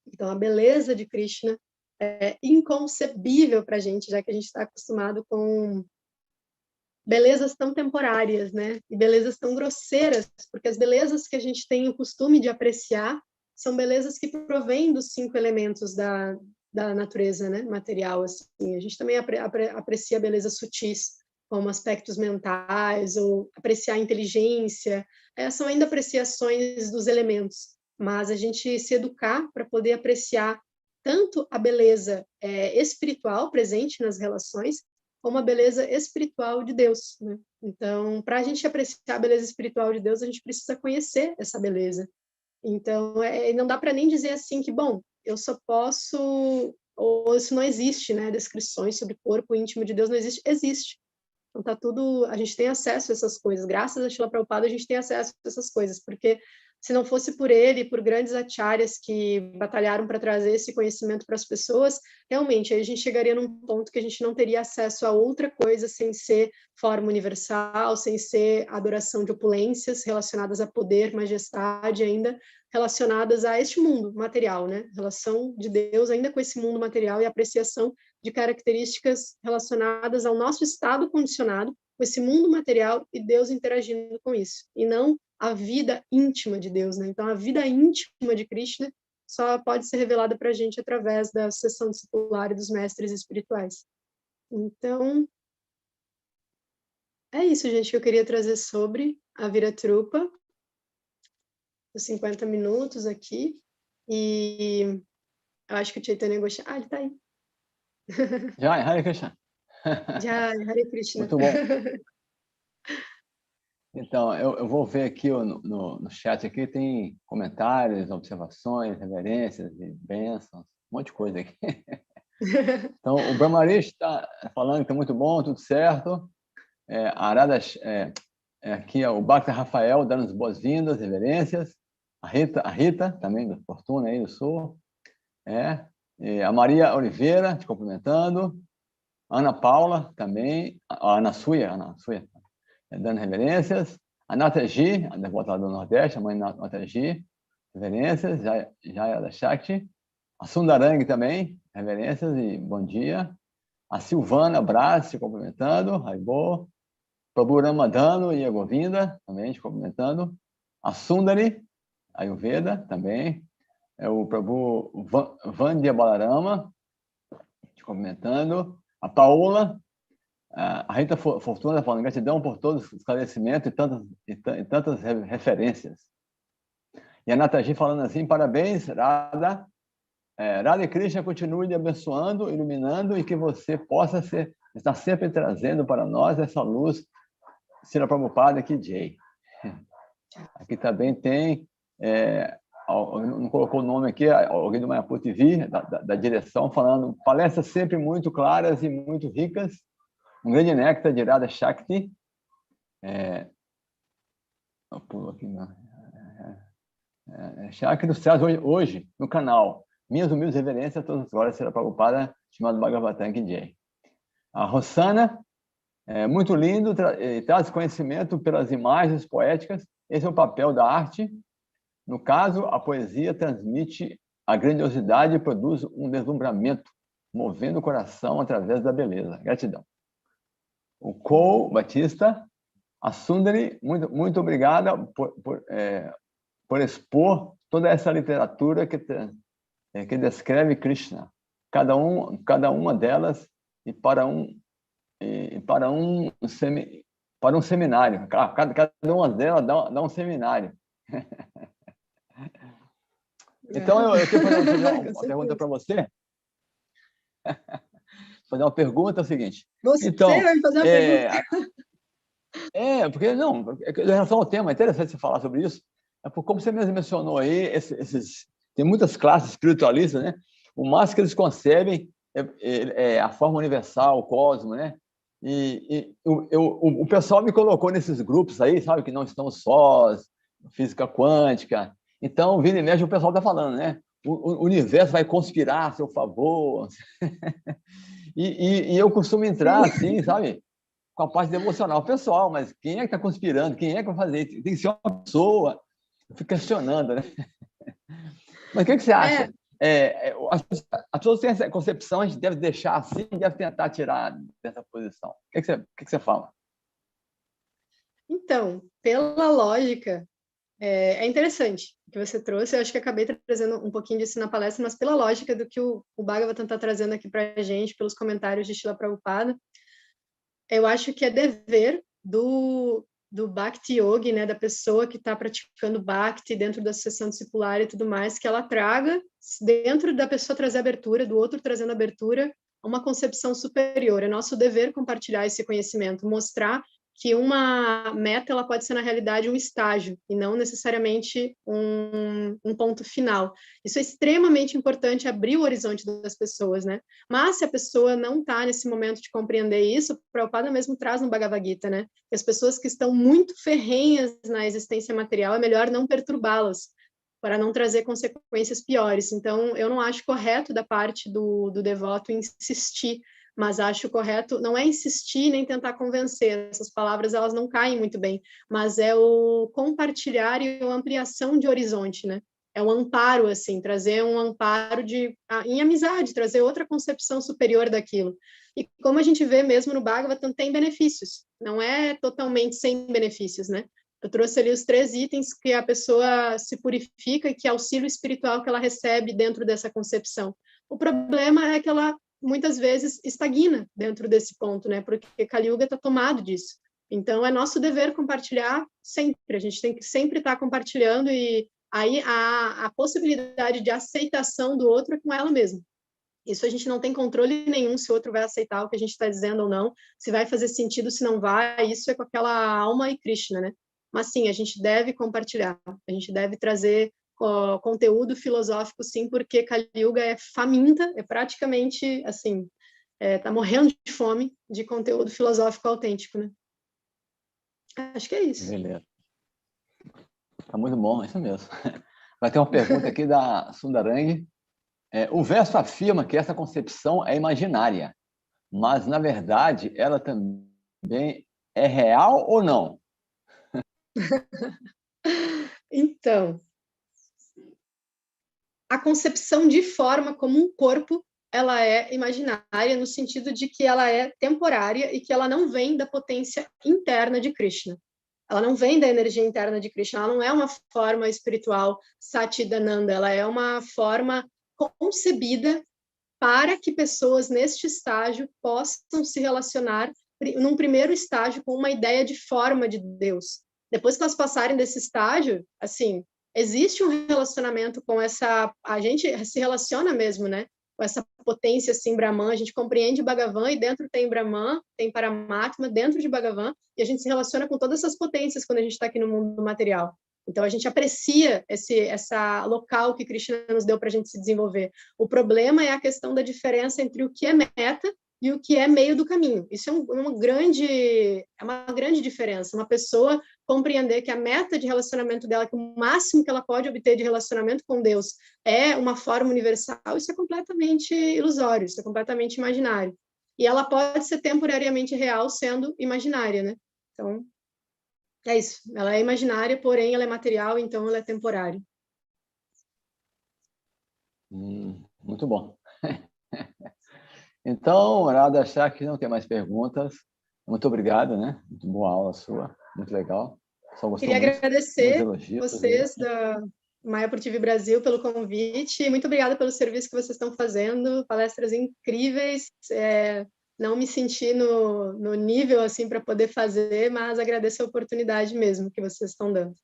Então, a beleza de Krishna é inconcebível para a gente, já que a gente está acostumado com belezas tão temporárias, né? E belezas tão grosseiras, porque as belezas que a gente tem o costume de apreciar são belezas que provêm dos 5 elementos da natureza, né? Material, assim. A gente também aprecia belezas sutis, como aspectos mentais, ou apreciar a inteligência, são ainda apreciações dos elementos, mas a gente se educar para poder apreciar tanto a beleza espiritual presente nas relações, como a beleza espiritual de Deus, né? Então, para a gente apreciar a beleza espiritual de Deus, a gente precisa conhecer essa beleza. Então, não dá para nem dizer assim que, bom, eu só posso, ou isso não existe, né? Descrições sobre o corpo íntimo de Deus não existe. Existe. Então, tá tudo, a gente tem acesso a essas coisas. Graças a Srila Prabhupada, a gente tem acesso a essas coisas, porque se não fosse por ele, por grandes acharyas que batalharam para trazer esse conhecimento para as pessoas, realmente aí a gente chegaria num ponto que a gente não teria acesso a outra coisa sem ser forma universal, sem ser adoração de opulências relacionadas a poder, majestade, ainda relacionadas a este mundo material, né? Relação de Deus ainda com esse mundo material e apreciação de características relacionadas ao nosso estado condicionado, com esse mundo material e Deus interagindo com isso, e não a vida íntima de Deus, né? Então, a vida íntima de Krishna só pode ser revelada para a gente através da sessão discipular e dos mestres espirituais. Então, é isso, gente, que eu queria trazer sobre a Viratrupa, os 50 minutos aqui, e eu acho que o Chaitanya Gosha... Ah, ele está aí. Jai, Hare Krishna. Jai, Hare Krishna. Muito bom. Então, eu vou ver aqui no chat, aqui tem comentários, observações, reverências, bênçãos, um monte de coisa aqui. Então, o Brahmarish está falando que está muito bom, tudo certo. A Arada, aqui o Bhakta Rafael dando as boas-vindas, reverências. A Rita também, da Fortuna, aí do Sul. A Maria Oliveira, te cumprimentando. A Ana Paula também. A Ana Suya, dando reverências. A Nataji, a devota do Nordeste, a mãe Nataji, reverências. Jaya da Shakti. A Sundarang também, reverências e bom dia. A Silvana Braz, te cumprimentando. Raibo. Prabhu Ramadano e a Govinda, também te cumprimentando. A Sundari, Ayurveda, também. O Prabhu Vandya Balarama, te cumprimentando. A Paola, a Rita Fortuna falando gratidão por todo o esclarecimento e tantas referências. E a Nataji falando assim, parabéns, Radha. Radha e Krishna continue lhe abençoando, iluminando e que você possa estar sempre trazendo para nós essa luz. Srila Prabhupada que Jai. Aqui também tem, não colocou o nome aqui, alguém do Mayapur TV, da direção, falando palestras sempre muito claras e muito ricas, um grande néctar de Radha Shakti. Eu pulo aqui, não. Shakti dos céus hoje, no canal. Minhas humildes reverências a todas as glórias, Srila Prabhupada, chamado Bhagavatam que Jai. A Rossana, muito lindo, traz conhecimento pelas imagens poéticas. Esse é o papel da arte. No caso, a poesia transmite a grandiosidade e produz um deslumbramento, movendo o coração através da beleza. Gratidão. O Cole Batista, a Sundari, muito obrigada por expor toda essa literatura que descreve Krishna. Cada uma delas e para um seminário. Cada uma delas dá um seminário. Então, eu queria fazer uma pergunta para você. Fazer uma pergunta, é o seguinte. Você vai me fazer uma pergunta? Porque, não, em relação ao tema, é interessante você falar sobre isso. Como você mesmo mencionou aí, tem muitas classes espiritualistas, né? O máximo que eles concebem é a forma universal, o cosmos, né? E o pessoal me colocou nesses grupos aí, sabe, que não estão sós, física quântica. Então, vira e mexe, o pessoal está falando, né? O universo vai conspirar a seu favor. e eu costumo entrar assim, sabe? Com a parte devocional pessoal, mas quem é que está conspirando? Quem é que vai fazer isso? Tem que ser uma pessoa. Eu fico questionando, né? Mas o que você acha? As pessoas têm essa concepção, a gente deve deixar assim, deve tentar tirar dessa posição. O que você fala? Então, pela lógica, é interessante o que você trouxe. Eu acho que acabei trazendo um pouquinho disso na palestra, mas pela lógica do que o Bhagavatam está trazendo aqui para a gente, pelos comentários de Srila Prabhupada, eu acho que é dever do Bhakti Yogi, né, da pessoa que está praticando Bhakti dentro da sessão discipular e tudo mais, que ela traga, dentro da pessoa trazer abertura, do outro trazendo abertura, uma concepção superior. É nosso dever compartilhar esse conhecimento, mostrar que uma meta ela pode ser, na realidade, um estágio, e não necessariamente um ponto final. Isso é extremamente importante, abrir o horizonte das pessoas, né? Mas se a pessoa não está nesse momento de compreender isso, o Prabhupada mesmo traz no Bhagavad Gita, né? Que as pessoas que estão muito ferrenhas na existência material, é melhor não perturbá-las, para não trazer consequências piores. Então, eu não acho correto da parte do devoto insistir, mas acho correto, não é insistir nem tentar convencer, essas palavras elas não caem muito bem, mas é o compartilhar e a ampliação de horizonte, né? É um amparo, assim, trazer um amparo em amizade, trazer outra concepção superior daquilo. E como a gente vê mesmo no Bhagavatam, tem benefícios, não é totalmente sem benefícios, né? Eu trouxe ali os 3 itens que a pessoa se purifica e que auxílio espiritual que ela recebe dentro dessa concepção. O problema é que ela muitas vezes estagna dentro desse ponto, né? Porque Kali Yuga está tomado disso. Então, é nosso dever compartilhar sempre. A gente tem que sempre estar compartilhando e aí a possibilidade de aceitação do outro é com ela mesma. Isso a gente não tem controle nenhum se o outro vai aceitar o que a gente está dizendo ou não, se vai fazer sentido, se não vai, isso é com aquela alma e Krishna, né? Mas sim, a gente deve compartilhar, a gente deve trazer conteúdo filosófico, sim, porque Kali Yuga é faminta, é praticamente, assim, tá morrendo de fome de conteúdo filosófico autêntico, né? Acho que é isso. Beleza. Tá muito bom, é isso mesmo. Vai ter uma pergunta aqui da Sundarang. O verso afirma que essa concepção é imaginária, mas, na verdade, ela também é real ou não? Então, a concepção de forma como um corpo, ela é imaginária no sentido de que ela é temporária e que ela não vem da potência interna de Krishna. Ela não vem da energia interna de Krishna, ela não é uma forma espiritual Satchidananda, ela é uma forma concebida para que pessoas neste estágio possam se relacionar num primeiro estágio com uma ideia de forma de Deus. Depois que elas passarem desse estágio, assim, existe um relacionamento com essa, a gente se relaciona mesmo, né? Com essa potência assim Brahman, a gente compreende Bhagavan e dentro tem Brahman, tem Paramatma dentro de Bhagavan e a gente se relaciona com todas essas potências quando a gente está aqui no mundo material. Então a gente aprecia essa local que Krishna nos deu para a gente se desenvolver. O problema é a questão da diferença entre o que é meta e o que é meio do caminho. Isso é uma grande diferença. Uma pessoa compreender que a meta de relacionamento dela, que o máximo que ela pode obter de relacionamento com Deus é uma forma universal, isso é completamente ilusório, isso é completamente imaginário. E ela pode ser temporariamente real sendo imaginária, né? Então, é isso. Ela é imaginária, porém ela é material, então ela é temporária. Muito bom. Então, Radha achar que não tem mais perguntas. Muito obrigado, né? Muito boa aula sua, muito legal. Só gostou Queria muito. agradecer Elogios, vocês da Mayapur TV Brasil pelo convite. Muito obrigada pelo serviço que vocês estão fazendo. Palestras incríveis. Não me senti no nível assim para poder fazer, mas agradeço a oportunidade mesmo que vocês estão dando.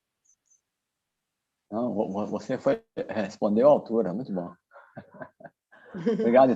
Não, você respondeu à altura, muito bom. Obrigado.